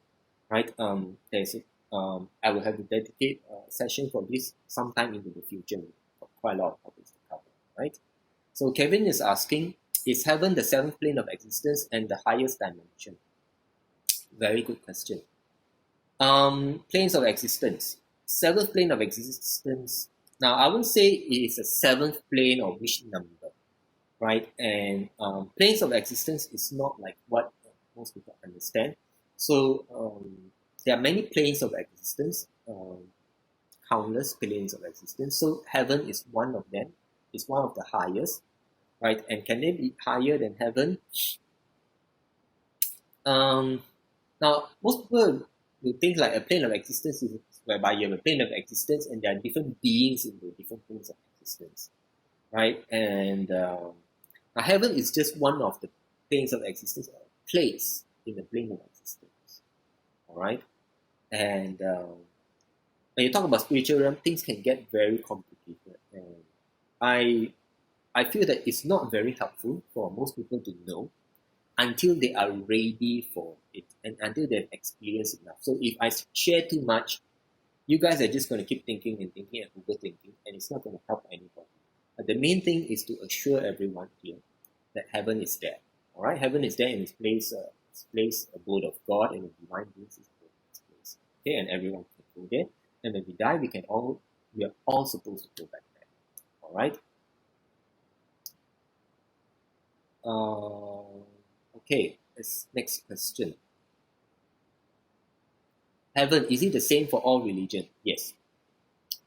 right? I will have to dedicate a session for this sometime into the future. We've got quite a lot of topics to cover, right? So Kevin is asking, is heaven the seventh plane of existence and the highest dimension? Very good question. Planes of existence. Seventh plane of existence. Now, I wouldn't say it is a seventh plane or which number, right? And planes of existence is not like what most people understand. So there are many planes of existence, countless planes of existence. So heaven is one of them. It's one of the highest, right? And can they be higher than heaven? Um, Now, most people will think like a plane of existence is whereby you have a plane of existence and there are different beings in the different planes of existence, right? And now heaven is just one of the planes of existence, a place in the plane of existence, all right? And when you talk about spiritual realm, things can get very complicated, and I I feel that it's not very helpful for most people to know until they are ready for it and until they've experienced enough. So if I share too much, you guys are just going to keep thinking and thinking and overthinking, and it's not going to help anybody. But the main thing is to assure everyone here that heaven is there. All right, heaven is there in its place abode of God and the divine beings is in its place. Okay, and everyone can go there. And when we die, we are all supposed to go back there. All right. Okay, next question. Heaven, is it the same for all religion? Yes.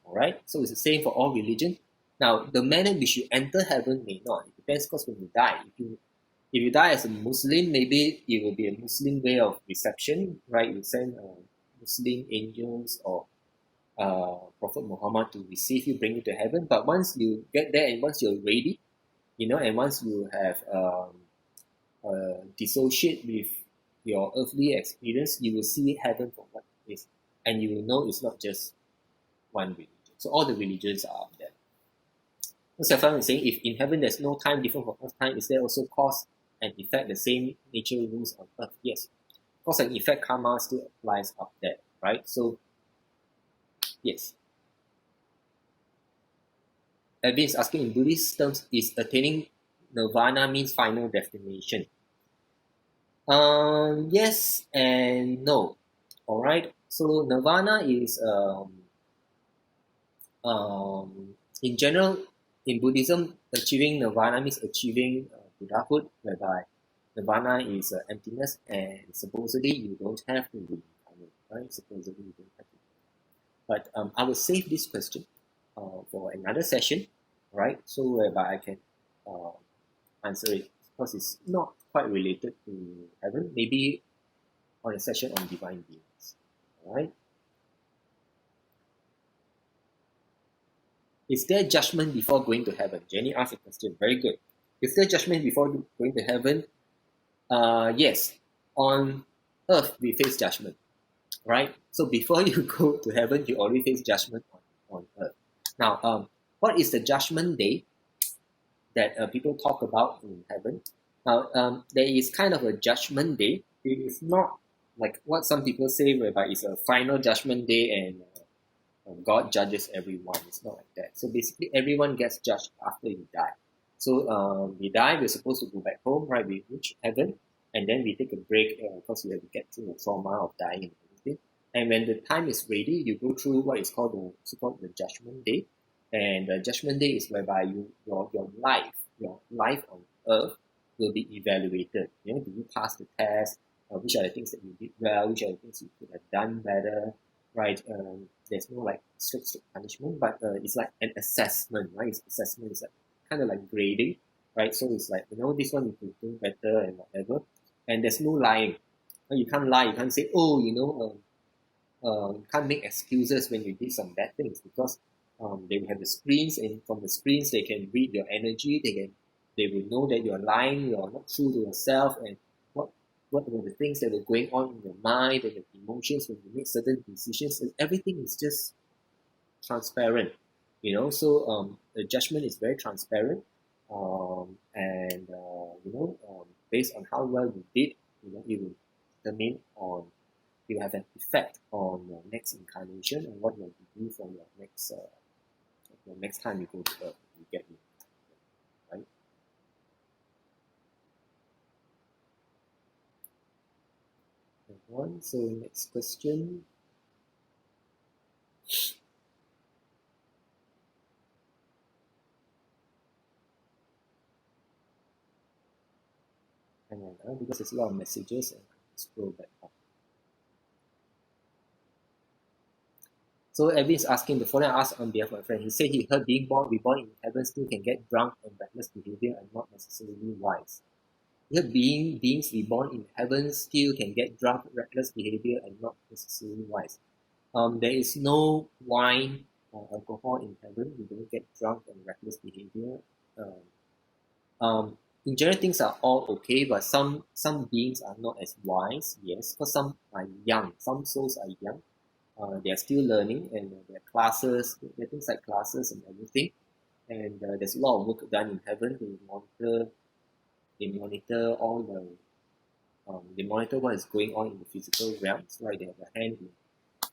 All right. So it's the same for all religion. Now, the manner in which you enter heaven may not. It depends, because when you die, if you die as a Muslim, maybe it will be a Muslim way of reception, right? You send Muslim angels or Prophet Muhammad to receive you, bring you to heaven. But once you get there and once you're ready, and once you have dissociate with your earthly experience, you will see heaven for what it is, and you will know it's not just one religion. So all the religions are up there. So Stefan is saying, if in heaven there's no time different from earth time, is there also cause and effect, the same nature rules on earth? Yes. Cause and effect karma still applies up there, right? So yes. Edwin is asking, in Buddhist terms, is attaining nirvana means final destination? Yes and no. All right. So nirvana is in general, in Buddhism, achieving nirvana means achieving Buddhahood, whereby nirvana is emptiness, and supposedly you don't have to reincarnate, right? Supposedly you don't have to. But I will save this question for another session, right? So whereby I can answer it, because it's not quite related to heaven. Maybe on a session on divine beings, all right? Is there judgment before going to heaven? Jenny asked a question. Very good. Is there judgment before going to heaven? Yes. On earth, we face judgment, right? So before you go to heaven, you already face judgment on earth. Now, what is the judgment day that people talk about in heaven? Now, there is kind of a judgment day. It is not like what some people say, whereby it's a final judgment day and God judges everyone. It's not like that. So basically, everyone gets judged after you die. So we die, we're supposed to go back home, right? We reach heaven, and then we take a break because we have to get through the trauma of dying and everything. And when the time is ready, you go through what is called the judgment day. And the judgment day is whereby your life on earth will be evaluated. Do you pass the test? Which are the things that you did well? Which are the things you could have done better? Right? There's no like strict punishment, but it's like an assessment, right? Assessment is like kind of like grading, right? So it's like, this one you could do better and whatever. And there's no lying. You can't lie. You can't say, you can't make excuses when you did some bad things, because they will have the screens, and from the screens they can read your energy. They will know that you're lying, you're not true to yourself, and what were the things that were going on in your mind and your emotions when you made certain decisions. And everything is just transparent, So the judgment is very transparent, and based on how well you did, it will determine on. It will have an effect on your next incarnation and what you'll do from your next time you go to Earth, you get it, right? on. So next question. Hang on, because there's a lot of messages and scroll back up. So Evan is asking, the following asked on behalf of my friend. He said he heard being reborn in heaven still can get drunk and reckless behavior and not necessarily wise. He heard beings reborn in heaven still can get drunk, reckless behavior and not necessarily wise. There is no wine or alcohol in heaven. You don't get drunk and reckless behavior. In general, things are all okay, but some beings are not as wise. Yes, because some are young. Some souls are young. They are still learning, and there are classes. There are things like classes and everything. And there's a lot of work done in heaven. They monitor all the. They monitor what is going on in the physical realms. Right, they have a hand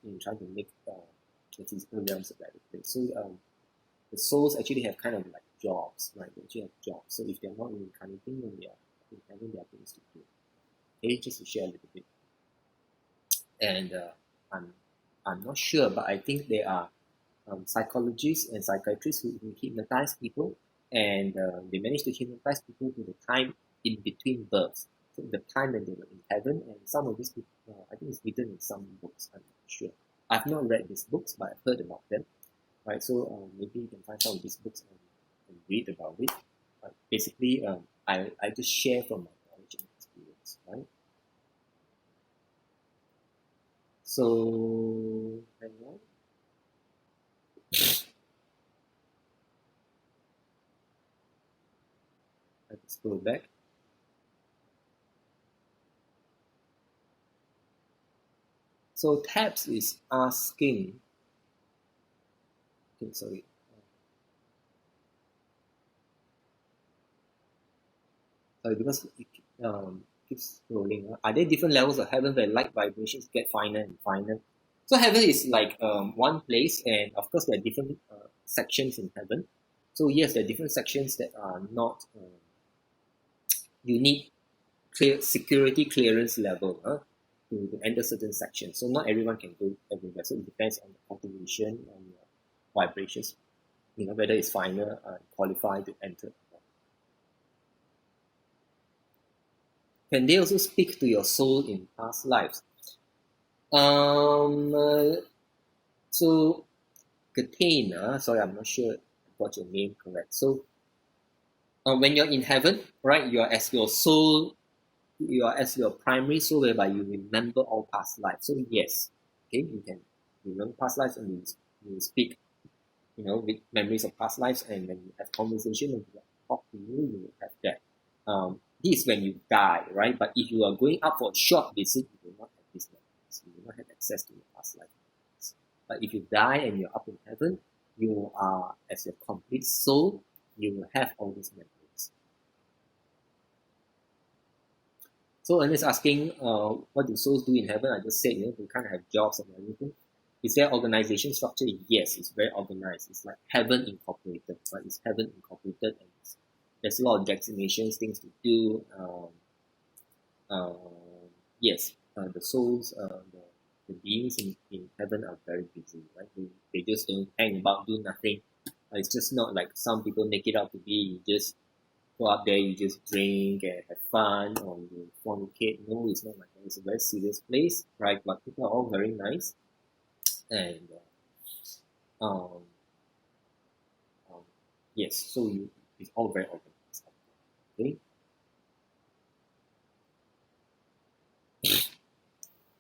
in trying to make the physical realms a better place. So the souls actually have kind of like jobs, right? They actually have jobs. So if they're not reincarnating, then they are having their things to do. Okay, just to share a little bit. And I'm not sure, but I think there are psychologists and psychiatrists who hypnotize people, and they manage to hypnotize people to the time in between births. So the time when they were in heaven, and some of these people, I think it's written in some books. I'm not sure. I've not read these books, but I've heard about them. Right, so maybe you can find some of these books and read about it. Basically, I just share from my knowledge and experience, right? So, hang on. Let's go back. So, Tabs is asking. Okay, sorry. Sorry, because it keeps scrolling. Are there different levels of heaven where light vibrations get finer and finer? So heaven is like one place, and of course there are different sections in heaven. So yes, there are different sections that are not you need security clearance level to enter certain sections. So not everyone can go everywhere. So it depends on the population and vibrations. Whether it's finer qualified to enter. Can they also speak to your soul in past lives? So Katane, sorry, I'm not sure I got your name correct. So when you're in heaven, right, you are as your soul, you are as your primary soul, whereby you remember all past lives. So yes, okay, you can remember past lives and you speak, with memories of past lives, and when you have conversation and people talk to you, you will have that. This is when you die, right? But if you are going up for a short visit, you will not have this memories. You will not have access to your past life. But if you die and you're up in heaven, you are as a complete soul, you will have all these memories. So Ernest asking, what do souls do in heaven? I just said, they kind of have jobs and everything. Is there organization structure? Yes, it's very organized. It's like heaven incorporated, right? It's heaven incorporated, and there's a lot of designations, things to do. Yes, the souls, the beings in heaven are very busy, right? They just don't hang about, do nothing. It's just not like some people make it out to be. You just go up there, you just drink and have fun, or you fornicate. No, it's not like that. It's a very serious place, right? But people are all very nice, and yes, so it's all very organized. Okay.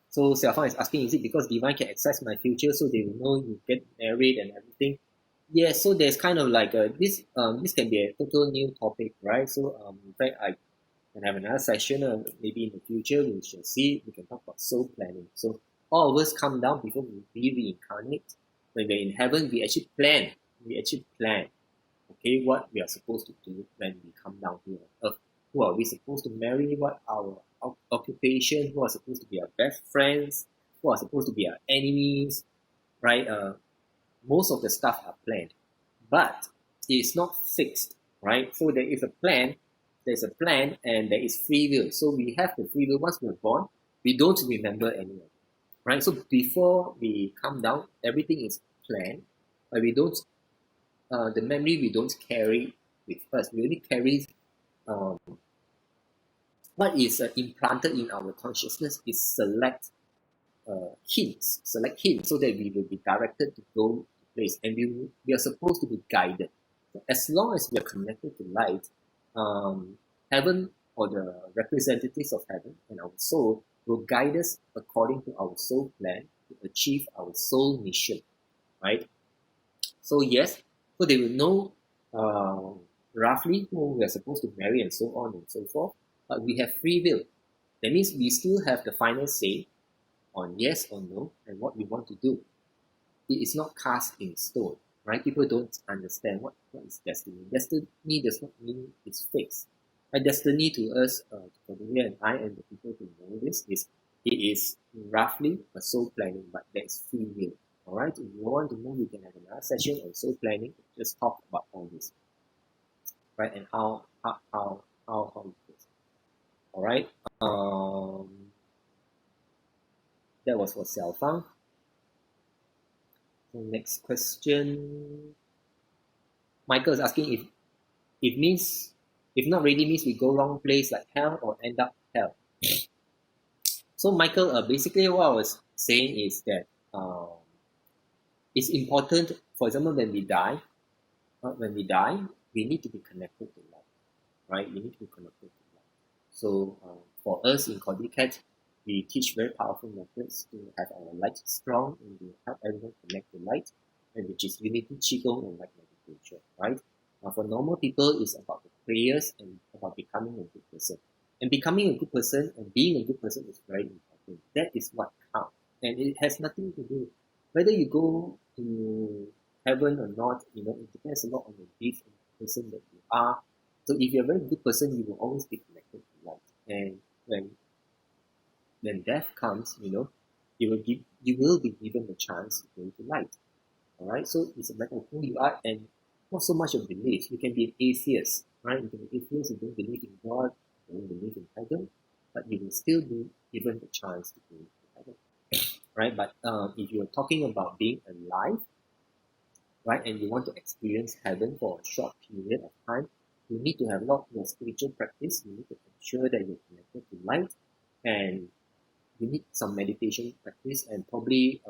So Xiaofang is asking, is it because divine can access my future, so they will know you get married and everything? Yes, so there's kind of like this can be a total new topic, right? So in fact, I can have another session, maybe in the future we shall see. We can talk about soul planning. So all of us come down before we reincarnate. When we're in heaven, we actually plan. Okay, what we are supposed to do when we come down here on earth. Who are we supposed to marry? What our occupation? Who are supposed to be our best friends? Who are supposed to be our enemies? Right? Most of the stuff are planned, but it's not fixed, right? So there is a plan, there's a plan, and there is free will. So we have the free will once we're born. we don't remember any of it, right? So before we come down, everything is planned, but we don't, the memory we don't carry with us. We only carry um, what is implanted in our consciousness is select hints so that we will be directed to go to place, and we are supposed to be guided. So as long as we are connected to light, heaven or the representatives of heaven and our soul will guide us according to our soul plan to achieve our soul mission, right? So yes, so they will know roughly who we are supposed to marry and so on and so forth, but we have free will. That means we still have the final say on yes or no and what we want to do. It is not cast in stone, right? People don't understand what is destiny. Destiny does not mean it's fixed. And destiny to us, to Cordelia and I and the people who know this, is it is roughly a soul planning, but there is free will. All right. If you want to know, we can have another session on soul planning. Just talk about all this, right? And how it goes. All right. That was for Xiaofang. So next question. Michael is asking if not ready means we go wrong place like hell or end up hell. So Michael, basically what I was saying is that it's important. For example, when we die, we need to be connected to light, right? We need to be connected to light. So for us in CordyKet, we teach very powerful methods to have our light strong and to help everyone connect to light, and which is Unity Qigong and light meditation, right? For normal people, it's about the prayers and about becoming a good person. And becoming a good person and being a good person is very important. That is what counts. And it has nothing to do whether you go to heaven or not. It depends a lot on the belief in the person that you are. So if you're a very good person, you will always be connected to light. And when death comes, you will be given the chance to go to light. All right, so it's a matter of who you are and not so much of belief. You can be an atheist, right? You can be atheist, you don't believe in God, you don't believe in heaven, but you will still be given the chance to go to heaven, right? But if you're talking about being alive, right, and you want to experience heaven for a short period of time, you need to have a lot of spiritual practice. You need to ensure that you're connected to light, and you need some meditation practice, and probably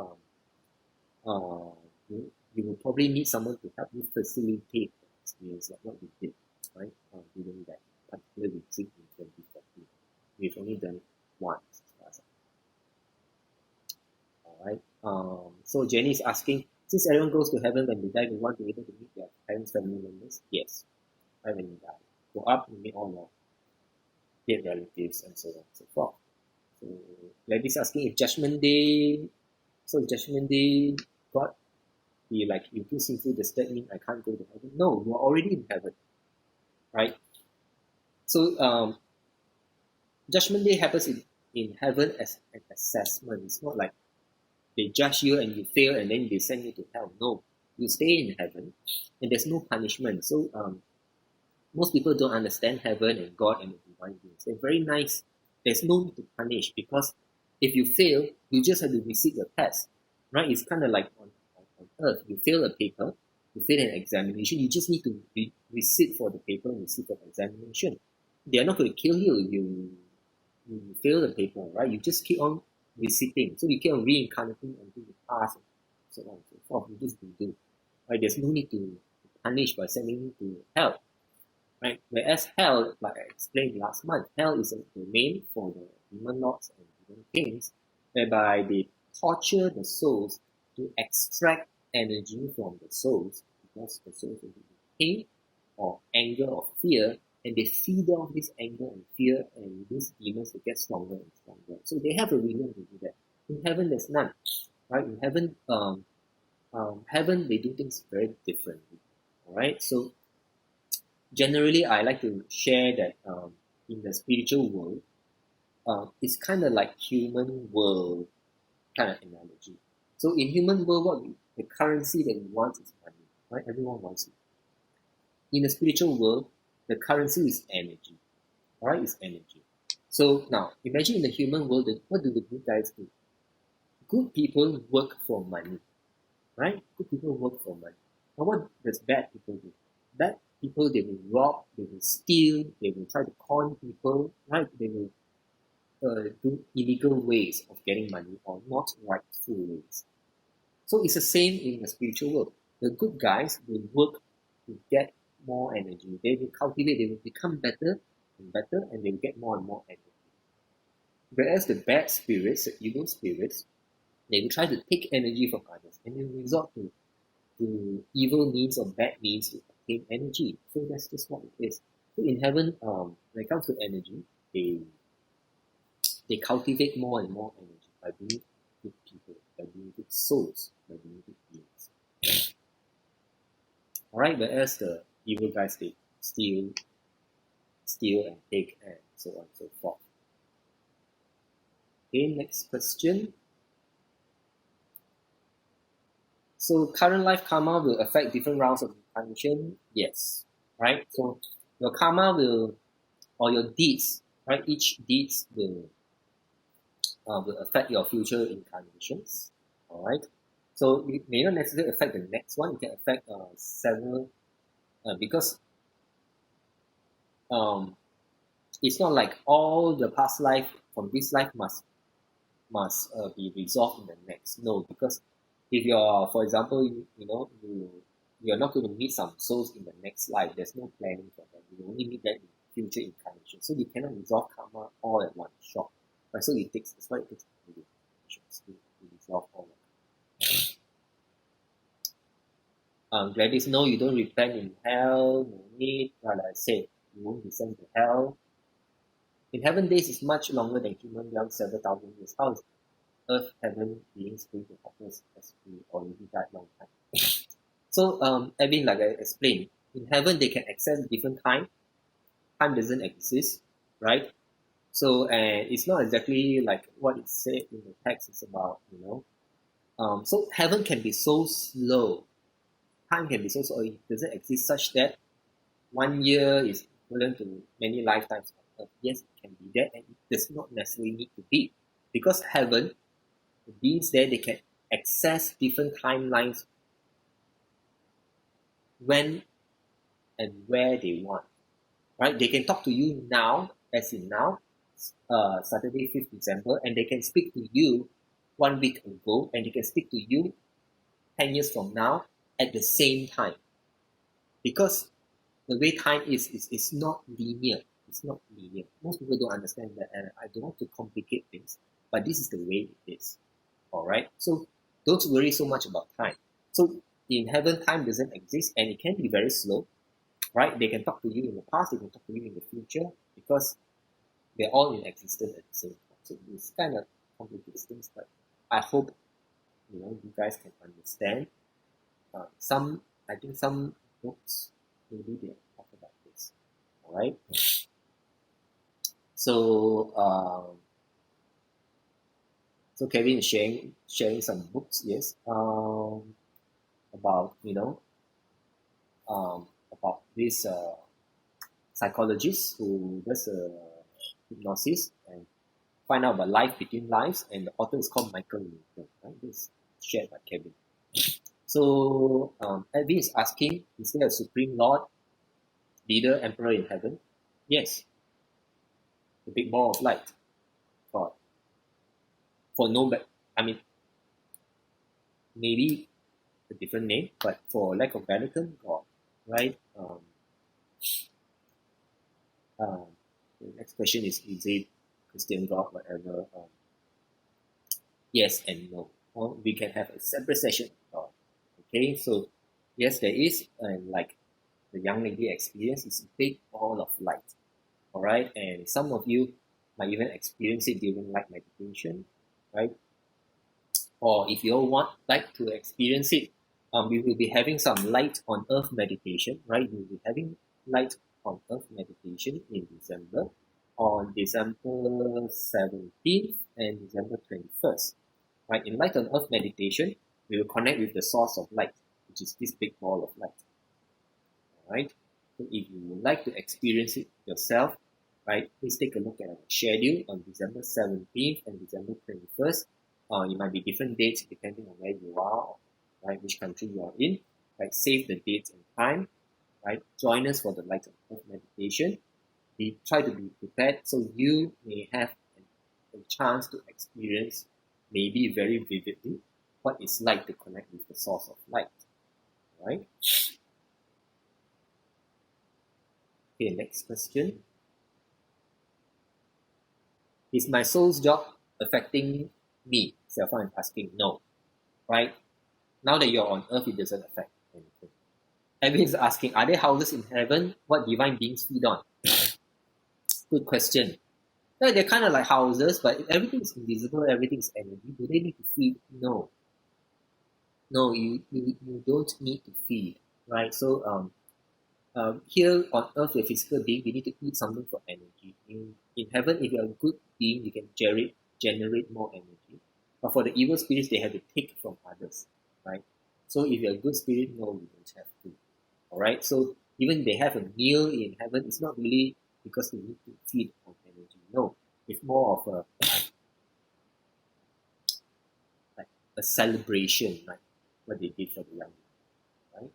you will probably need someone to help you facilitate the experience, like what we did, right? During that particular retreat in 2014. We've only done it once. All right. So Jenny is asking, since everyone goes to heaven when they die, we want to be able to meet their parents, family members? Yes. Right, when you die. Go up, you meet all your dead relatives and so on and so forth. So Levi's asking if Judgment Day, God be like, you feel sinful, does that mean I can't go to heaven? No, you're already in heaven, right? So Judgment Day happens in heaven as an assessment. It's not like they judge you and you fail and then they send you to hell. No, you stay in heaven and there's no punishment. So most people don't understand heaven and God and the divine beings. They're very nice. There's no need to punish, because if you fail, you just have to resit your test, right? It's kind of like on earth. You fail a paper, you fail an examination, you just need to resit for the paper and resit for the examination. They're not going to kill you if you fail the paper, right? You just keep on resitting. So you keep on reincarnating until you pass and so on and so forth. You just do. Right? There's no need to punish by sending you to hell. Right? Whereas hell, like I explained last month, hell is a domain for the demon lords and demon kings, whereby they torture the souls to extract energy from the souls, because the souls will be in pain or anger or fear, and they feed off this anger and fear, and these demons will get stronger and stronger. So they have a reason to do that. In heaven, there's none. Right? In heaven, heaven they do things very differently. All right. So generally, I like to share that in the spiritual world, it's kind of like human world kind of analogy. So in human world, the currency that we want is money, right? Everyone wants it. In the spiritual world, the currency is energy, all right? It's energy. So now, imagine in the human world, what do the good guys do? Good people work for money, right? Good people work for money. Now, what does bad people do? Bad people, they will rob, they will steal, they will try to con people, right? They will do illegal ways of getting money or not rightful ways. So it's the same in the spiritual world. The good guys will work to get more energy. They will cultivate, they will become better and better, and they will get more and more energy. Whereas the bad spirits, the evil spirits, they will try to take energy from others and they will resort to evil means or bad means to obtain energy. So that's just what it is. So in heaven, when it comes to energy, they cultivate more and more energy by being good people, by being good souls, by being good beings. Alright, whereas the evil guys, they steal and take and so on and so forth. Okay, next question. So current life karma will affect different rounds of incarnation? Yes. Right? So your karma will, or your deeds, right? Each deeds will affect your future incarnations. Alright? So it may not necessarily affect the next one, it can affect several, because it's not like all the past life from this life must be resolved in the next. No, because if you're, for example, you're not going to meet some souls in the next life. There's no planning for that. You only meet that in future incarnations. So you cannot resolve karma all at one shot. Right? So that's why it takes incarnations to resolve all of it. Gladys, no, you don't repent in hell. No need. Like I said, you won't be sent to hell. In heaven days is much longer than human realm, several thousand years. How is Earth, heaven beings going to help us as we already died long time? So, Edwin, like I explained, in heaven they can access different time. Time doesn't exist, right? So, and it's not exactly like what it said in the text. It's about, so heaven can be so slow. Time can be so slow. It doesn't exist such that 1 year is equivalent to many lifetimes on Earth. Yes, it can be there, and it does not necessarily need to be, because heaven, the beings there, they can access different timelines when and where they want, right? They can talk to you now, as in now, Saturday, 5th December, and they can speak to you 1 week ago, and they can speak to you 10 years from now at the same time. Because the way time is not linear. It's not linear. Most people don't understand that, and I don't want to complicate things, but this is the way it is. Alright? So don't worry so much about time. So in heaven, time doesn't exist, and it can be very slow. Right? They can talk to you in the past, they can talk to you in the future, because they're all in existence at the same time. So this kind of complicates things, but I hope you guys can understand. I think some books maybe they talk about this. All right. So so Kevin is sharing some books. Yes. About about this psychologist who does hypnosis and find out about life between lives, and the author is called Michael Newton. Right? This is shared by Kevin. So Edwin is asking, is there a supreme lord, leader, emperor in heaven? Yes, the big ball of light, God. For no, I mean, maybe a different name, but for lack of better term, God, right? The next question is it Christian God, whatever? Yes and no. Or we can have a separate session. Okay, so yes, there is, and like the young lady experience, is a big ball of light. All right, and some of you might even experience it during light meditation, right? Or if you all like to experience it, we will be having some light on earth meditation, right? We'll be having light on earth meditation in December, on December 17th and December 21st. Right? In light on earth meditation, we will connect with the source of light, which is this big ball of light. All right? So if you would like to experience it yourself, right? Please take a look at our schedule on December 17th and December 21st. It might be different dates depending on where you are, right? Which country you are in, right? Save the dates and time, right? Join us for the Light of Earth meditation. We try to be prepared so you may have a chance to experience, maybe very vividly, what it's like to connect with the source of light, right? Okay, next question. Is my soul's job affecting me? Self is asking, no, right? Now that you're on earth, it doesn't affect anything. Evan is asking, are there houses in heaven? What divine beings feed on? Good question. Yeah, they're kind of like houses, but everything is invisible, everything is energy. Do they need to feed? No. No, you don't need to feed, right? So here on earth, you're a physical being, you need to eat something for energy. In heaven, if you're a good being, you can generate more energy. But for the evil spirits, they have to take from others, right? So if you're a good spirit, no, you don't have to. Alright, so even they have a meal in heaven, it's not really because they need to feed on energy. No, it's more of a celebration, right? What they did for the young, right?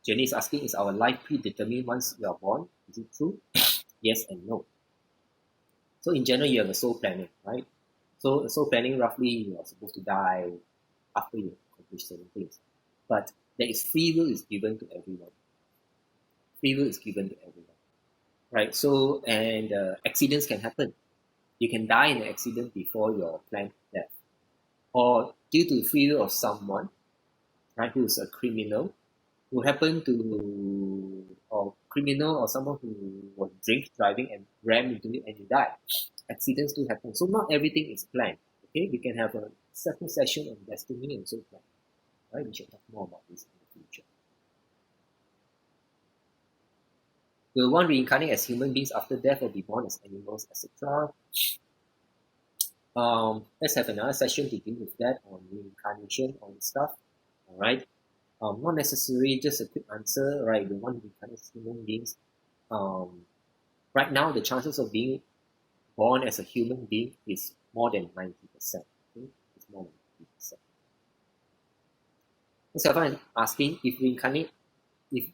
Jenny is asking, is our life predetermined once we are born? Is it true? Yes and no. So in general, you have a soul planning, right? So a soul planning, roughly, you are supposed to die after you accomplish certain things. But there is free will is given to everyone. Free will is given to everyone, right? So, and accidents can happen. You can die in an accident before your planned death. Or due to the free will of someone, right, who is a criminal, who happened to, or criminal or someone who was driving and rammed into it and you die. Accidents do happen. So not everything is planned. Okay, we can have a separate session on destiny and so plan. Right, we should talk more about this in the future. Will one reincarnate as human beings after death or be born as animals, etc.? Let's have another session to deal with that on reincarnation, on stuff. Alright. Not necessarily just a quick answer, right? The one reincarnate as human beings. Right now the chances of being born as a human being is more than 90%. Okay? It's more than 90%. So I'm asking if reincarnated, we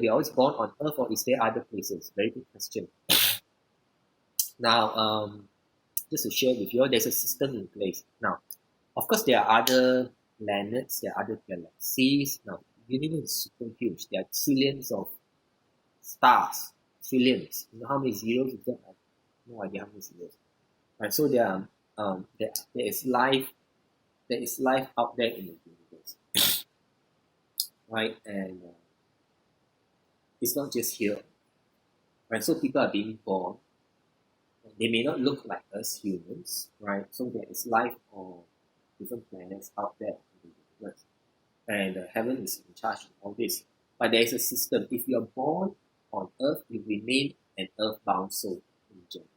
are always born on earth or is there other places? Very good question. Now, just to share with you, there's a system in place. Now, of course, there are other planets, there are other galaxies. Now, the universe is super huge. There are trillions of stars. Trillions. You know how many zeros is that? I have no idea how many zeros. Right, so there is life. There is life out there in the universe. Right, and it's not just here. Right, so people are being born. They may not look like us humans, right? So there is life on different planets out there in the universe. And heaven is in charge of all this. But there is a system. If you are born on earth, you remain an earthbound soul in general.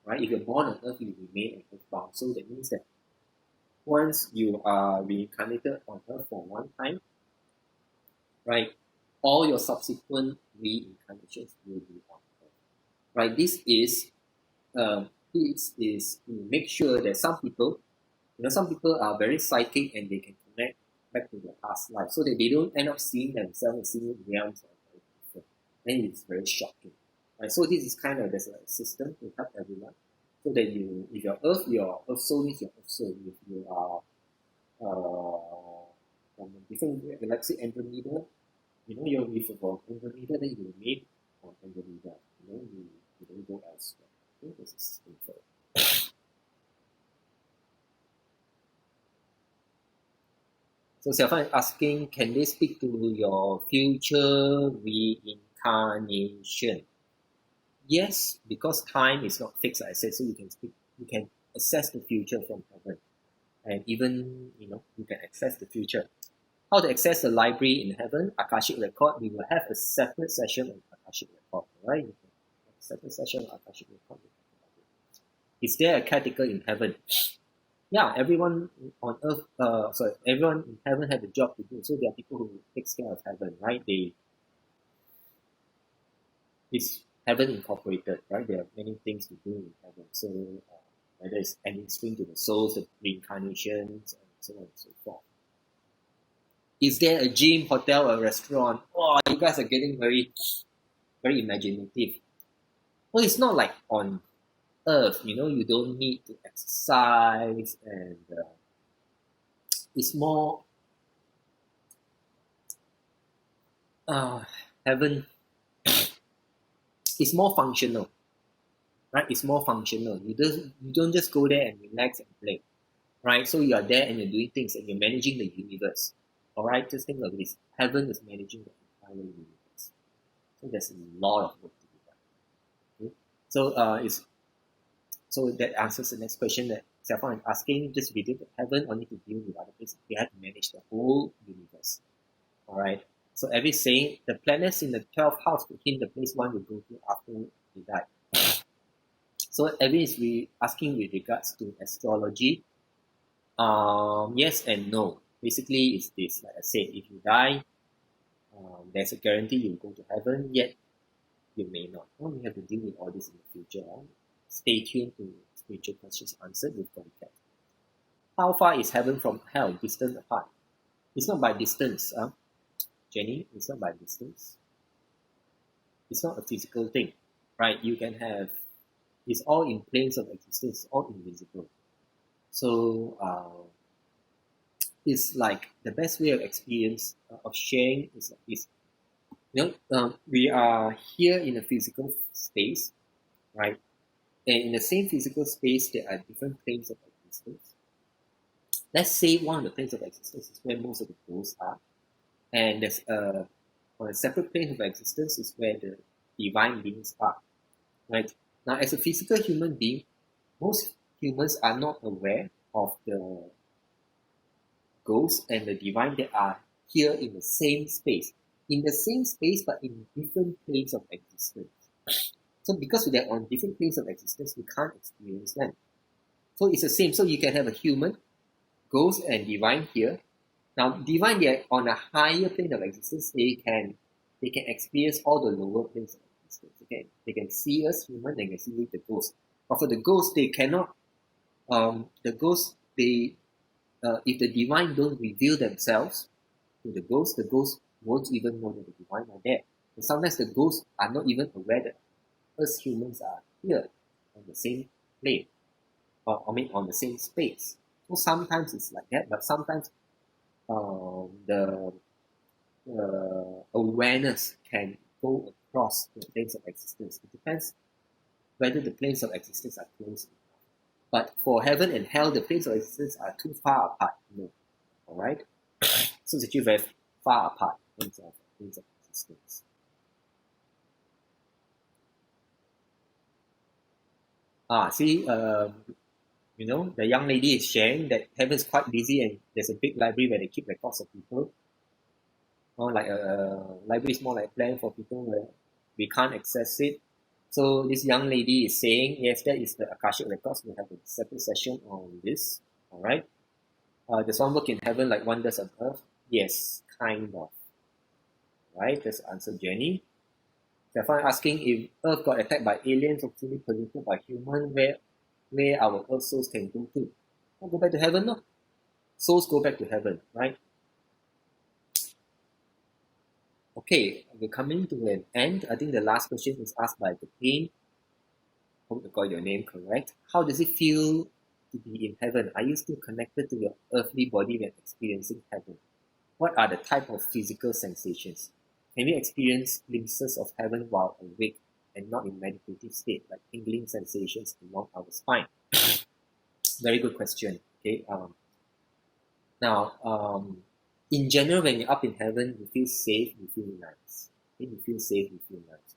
Right? If you're born on earth, you remain an earthbound soul. That means that once you are reincarnated on earth for one time, right, all your subsequent reincarnations will be on earth. Right? This is to make sure that some people are very psychic and they can connect back to their past life so that they don't end up seeing themselves and seeing realms that are very different. Then it's very shocking. Right? So this is kind of, there's a system to help everyone. So that if you're earth, your earth soul means your earth soul. If you are from a different galaxy, Andromeda, you're with Andromeda, then you remain on Andromeda. You don't go elsewhere. This is info. So Xiaofan is asking, can they speak to your future reincarnation? Yes, because time is not fixed, I said, so you can assess the future from heaven. And even, you can access the future. How to access the library in heaven, Akashic Record, we will have a separate session on Akashic Record, right? You can have a separate session on Akashic Record. Is there a caretaker in heaven? Yeah, everyone on earth, everyone in heaven had a job to do. So there are people who take care of heaven, right? it's heaven incorporated, right? There are many things to do in heaven. So whether it's administering to the souls, the reincarnations, and so on and so forth. Is there a gym, hotel, or restaurant? Oh, you guys are getting very, very imaginative. Well, it's not like on Earth, you don't need to exercise, and it's more heaven. It's more functional, right? It's more functional. You don't just go there and relax and play, right? So you are there and you're doing things and you're managing the universe. All right, just think of this: heaven is managing the entire universe. So there's a lot of work to be done. Okay? So that answers the next question that Stefan is asking. Just within heaven, or need to deal with other places. We have to manage the whole universe. All right. So every saying the planets in the 12th house to hint the place one will go to after they die. So Evan is asking with regards to astrology. Yes and no. Basically, it's this. Like I said, if you die, there's a guarantee you'll go to heaven, yet you may not. Well, we have to deal with all this in the future. Stay tuned to Spiritual Questions Answered with CordyKet. How far is heaven from hell, distant apart? It's not by distance, Jenny. It's not by distance. It's not a physical thing, right? You can have, it's all in planes of existence, all invisible. So it's like the best way of experience of sharing is like this. We are here in a physical space, right? And in the same physical space, there are different planes of existence. Let's say one of the planes of existence is where most of the ghosts are, and there's on a separate plane of existence is where the divine beings are, right? Now, as a physical human being, most humans are not aware of the ghosts and the divine that are here in the same space. In the same space, but in different planes of existence. So because they're on different planes of existence, we can't experience them. So it's the same. So you can have a human, ghost, and divine here. Now, divine, they're on a higher plane of existence. They can experience all the lower planes of existence. They can see us human, they can see the ghost. But for the ghost, they cannot. The ghost, if the divine don't reveal themselves to the ghost won't even know that the divine are there. And sometimes the ghosts are not even aware that us humans are here on the same plane, or on the same space. So sometimes it's like that, but sometimes the awareness can go across the planes of existence. It depends whether the planes of existence are close enough. But for heaven and hell, the planes of existence are too far apart. No. Alright? So it's actually very far apart in terms of planes of existence. The young lady is sharing that heaven is quite busy and there's a big library where they keep records of people. Like a library is more like a plan for people where we can't access it. So this young lady is saying, yes, that is the Akashic records. We'll have a separate session on this. All right. Does one work in heaven like one does on earth? Yes, kind of. Right. That's the answer, Jenny. Stefan asking if Earth got attacked by aliens or fully polluted by human, where our Earth souls can go to? Well, go back to heaven, no? Souls go back to heaven, right? Okay, we're coming to an end. I think the last question is asked by the pain. Hope you got your name correct. How does it feel to be in heaven? Are you still connected to your earthly body when experiencing heaven? What are the type of physical sensations? Can we experience glimpses of heaven while awake and not in meditative state, like tingling sensations along our spine? Very good question. Okay. Now, in general, when you're up in heaven, you feel safe, you feel nice. Okay? You feel safe, you feel nice.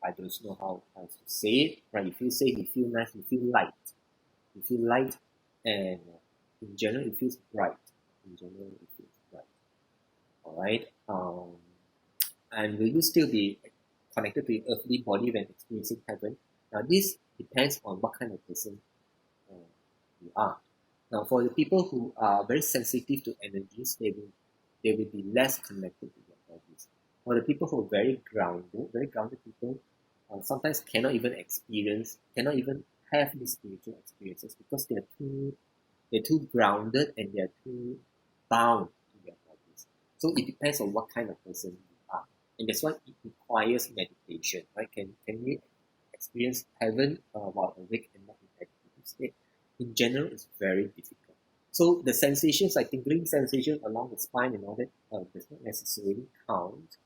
I don't know how else to say it. Right? You feel safe, you feel nice, you feel light. You feel light, and in general, it feels bright. In general, it feels bright. All right. And will you still be connected to your earthly body when experiencing heaven? Now, this depends on what kind of person you are. Now, for the people who are very sensitive to energies, they will be less connected to their bodies. or the people who are very grounded people, sometimes cannot even have these spiritual experiences because they're too grounded and they're too bound to their bodies. So it depends on what kind of person you are, and that's why it requires meditation, right? Can we experience heaven while awake and not in meditative state? In general, it's very difficult. So the sensations, like tingling sensation along the spine and all that, does not necessarily count.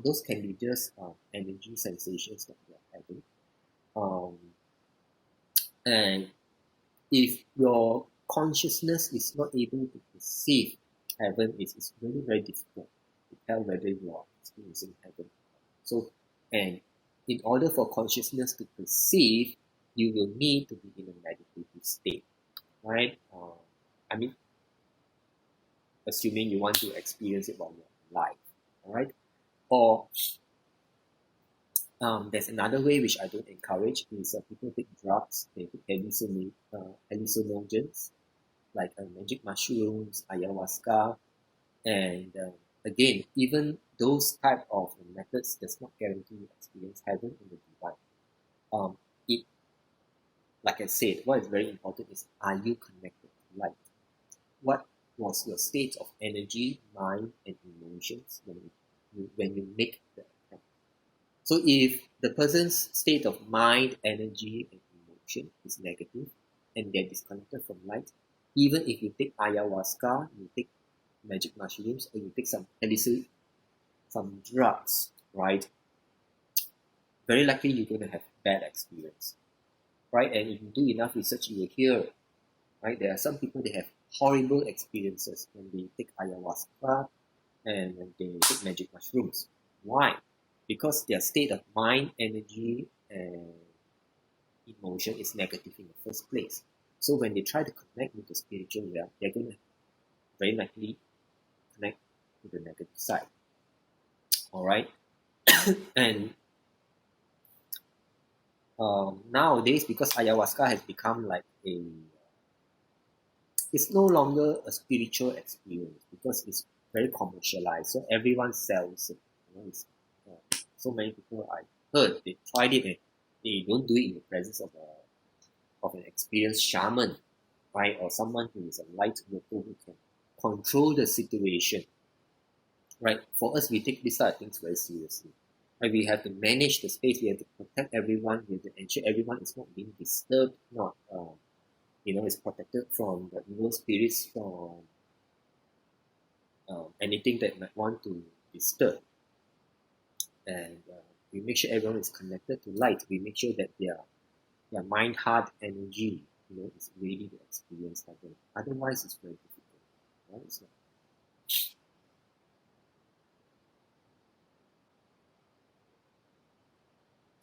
Those can be just energy sensations that we are having. Um, and if your consciousness is not able to perceive heaven, it's really very difficult to tell whether you are experiencing heaven. So, and in order for consciousness to perceive, you will need to be in a meditative state, right? I mean, assuming you want to experience it while you're alive, all right? Or there's another way which I don't encourage is people take drugs, they take hallucinogens like magic mushrooms, ayahuasca, and again, even those type of methods does not guarantee you experience heaven in the divine. It, like I said, what is very important is, are you connected to light? What was your state of energy, mind, and emotions when you make the attempt? So if the person's state of mind, energy, and emotion is negative, and they're disconnected from light, even if you take ayahuasca, you take magic mushrooms, or you take some drugs, right? Very likely you're going to have bad experience, right? And if you do enough research, you will hear, right? There are some people, they have horrible experiences when they take ayahuasca and when they take magic mushrooms. Why? Because their state of mind, energy, and emotion is negative in the first place. So when they try to connect with the spiritual realm, they're going to very likely connect to the negative side. All right, and nowadays, because ayahuasca has become like it's no longer a spiritual experience because it's very commercialized. So everyone sells it. So many people I heard they tried it and they don't do it in the presence of an experienced shaman, right, or someone who is a light worker who can control the situation. Right, for us, we take these sort of things very seriously. Right, we have to manage the space. We have to protect everyone. We have to ensure everyone is not being disturbed, not is protected from the evil spirits, from anything that might want to disturb. And we make sure everyone is connected to light. We make sure that their mind, heart, energy, is ready to experience heaven. Otherwise, it's very difficult. Right? It's not.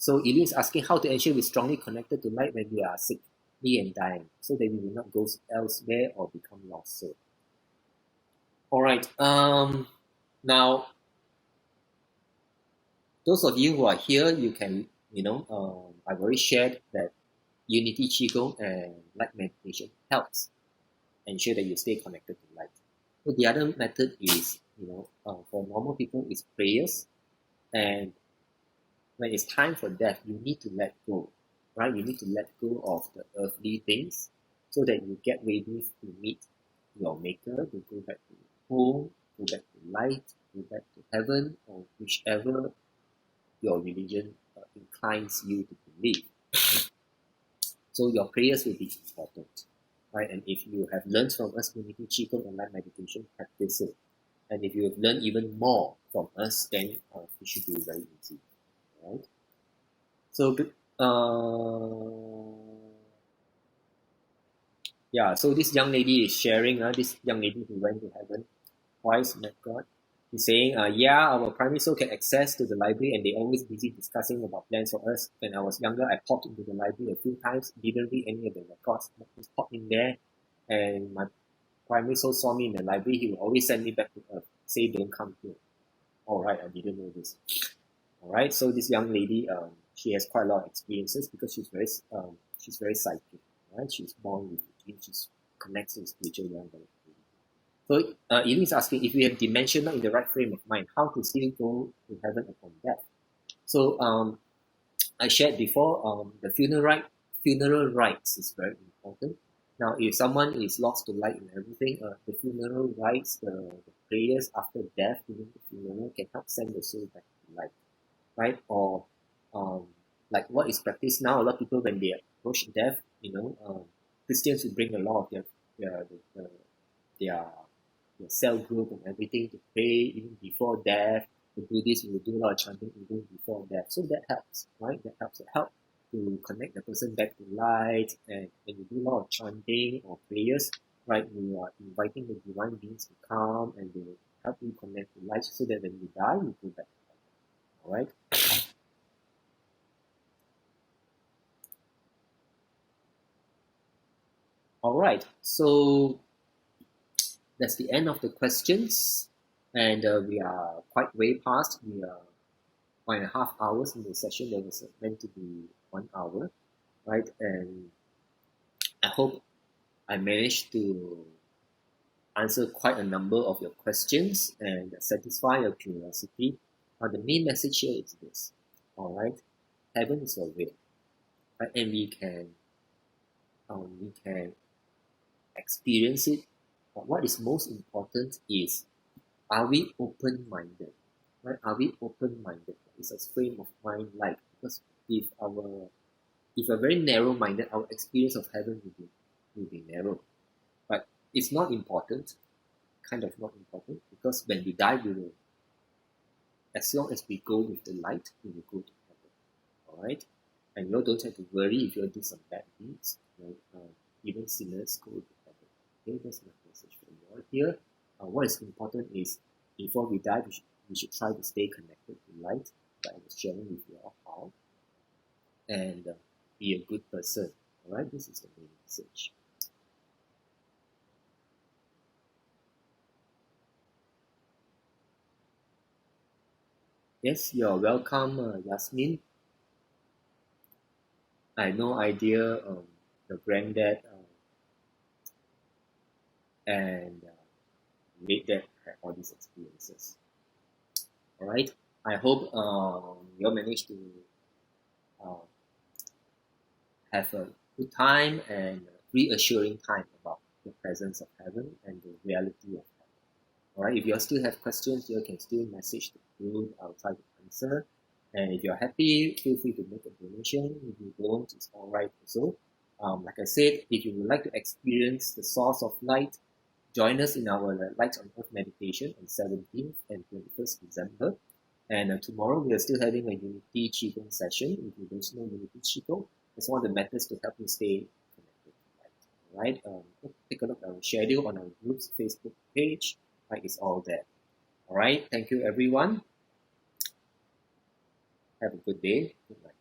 So Ili is asking how to ensure we're strongly connected to light when we are sick and dying, so that we will not go elsewhere or become lost. So, all right. Now, those of you who are here, you can, I've already shared that Unity Qigong and light meditation helps ensure that you stay connected to light. So the other method is, for normal people, is prayers, and when it's time for death, you need to let go, right? You need to let go of the earthly things so that you get ready to meet your maker, to go back to home, go back to light, go back to heaven, or whichever your religion inclines you to believe. So your prayers will be important, right? And if you have learned from us Unity Qigong and light meditation, practice it. And if you have learned even more from us, then it should be very easy, right? So, yeah, so this young lady is sharing, this young lady who went to heaven twice, met God. He's saying, yeah, our primary soul can access to the library and they always busy discussing about plans for us. When I was younger, I popped into the library a few times, didn't read any of the records, but just popped in there. And my primary soul saw me in the library, he would always send me back to Earth, say, don't come here. All right, I didn't know this. All right, so this young lady, she has quite a lot of experiences because she's very psychic. Right, she's born with it. She connects to the spiritual realm very clearly. So Eileen is asking, if we have dementia not in the right frame of mind, how to still go to heaven upon death? So I shared before, the funeral rites is very important. Now, if someone is lost to light and everything, the funeral rites, the prayers after death during the funeral can help send the soul back to light, right? Or um, like what is practiced now, a lot of people when they approach death, Christians will bring a lot of their their, their cell group and everything to pray even before death. The Buddhists will do a lot of chanting even before death. So that helps, right? That helps. It helps to connect the person back to light. And when you do a lot of chanting or prayers, right, you are inviting the divine beings to come and they will help you connect to light so that when you die, you go back to light. All right? All right. So that's the end of the questions. And we are quite way past. We are 1.5 hours in the session that was meant to be 1 hour, right? And I hope I managed to answer quite a number of your questions and satisfy your curiosity. The main message here is this, all right? Heaven is real, right? And we can experience it. But what is most important is, are we open-minded? Right? Are we open-minded? It's a frame of mind like, because if we're very narrow-minded, our experience of heaven will be narrow. But it's not important, kind of not important, because when we die, we will, as long as we go with the light, we will go to heaven. All right? And you don't have to worry if you do some bad deeds. Right? Even sinners go to heaven. Okay, that's my message for you all here. What is important is, before we die, we should try to stay connected to light, that I was sharing with you all how, and be a good person. All right, this is the main message. Yes, you're welcome, Yasmin. I had no idea your granddad and late dad had all these experiences. All right, I hope you all managed to uh, have a good time and reassuring time about the presence of heaven and the reality of heaven. All right, if you still have questions, you can still message the group. I'll try to answer. And if you're happy, feel free to make a donation. If you don't, it's all right also. Like I said, if you would like to experience the source of light, join us in our Light on Earth meditation on 17th and 21st December. And tomorrow we are still having a Unity Qigong session. If you don't know Unity Qigong, it's one of the methods to help you stay connected to light. All right, take a look at our schedule on our group's Facebook page. Right, it's all there. All right, thank you everyone. Have a good day. Good night.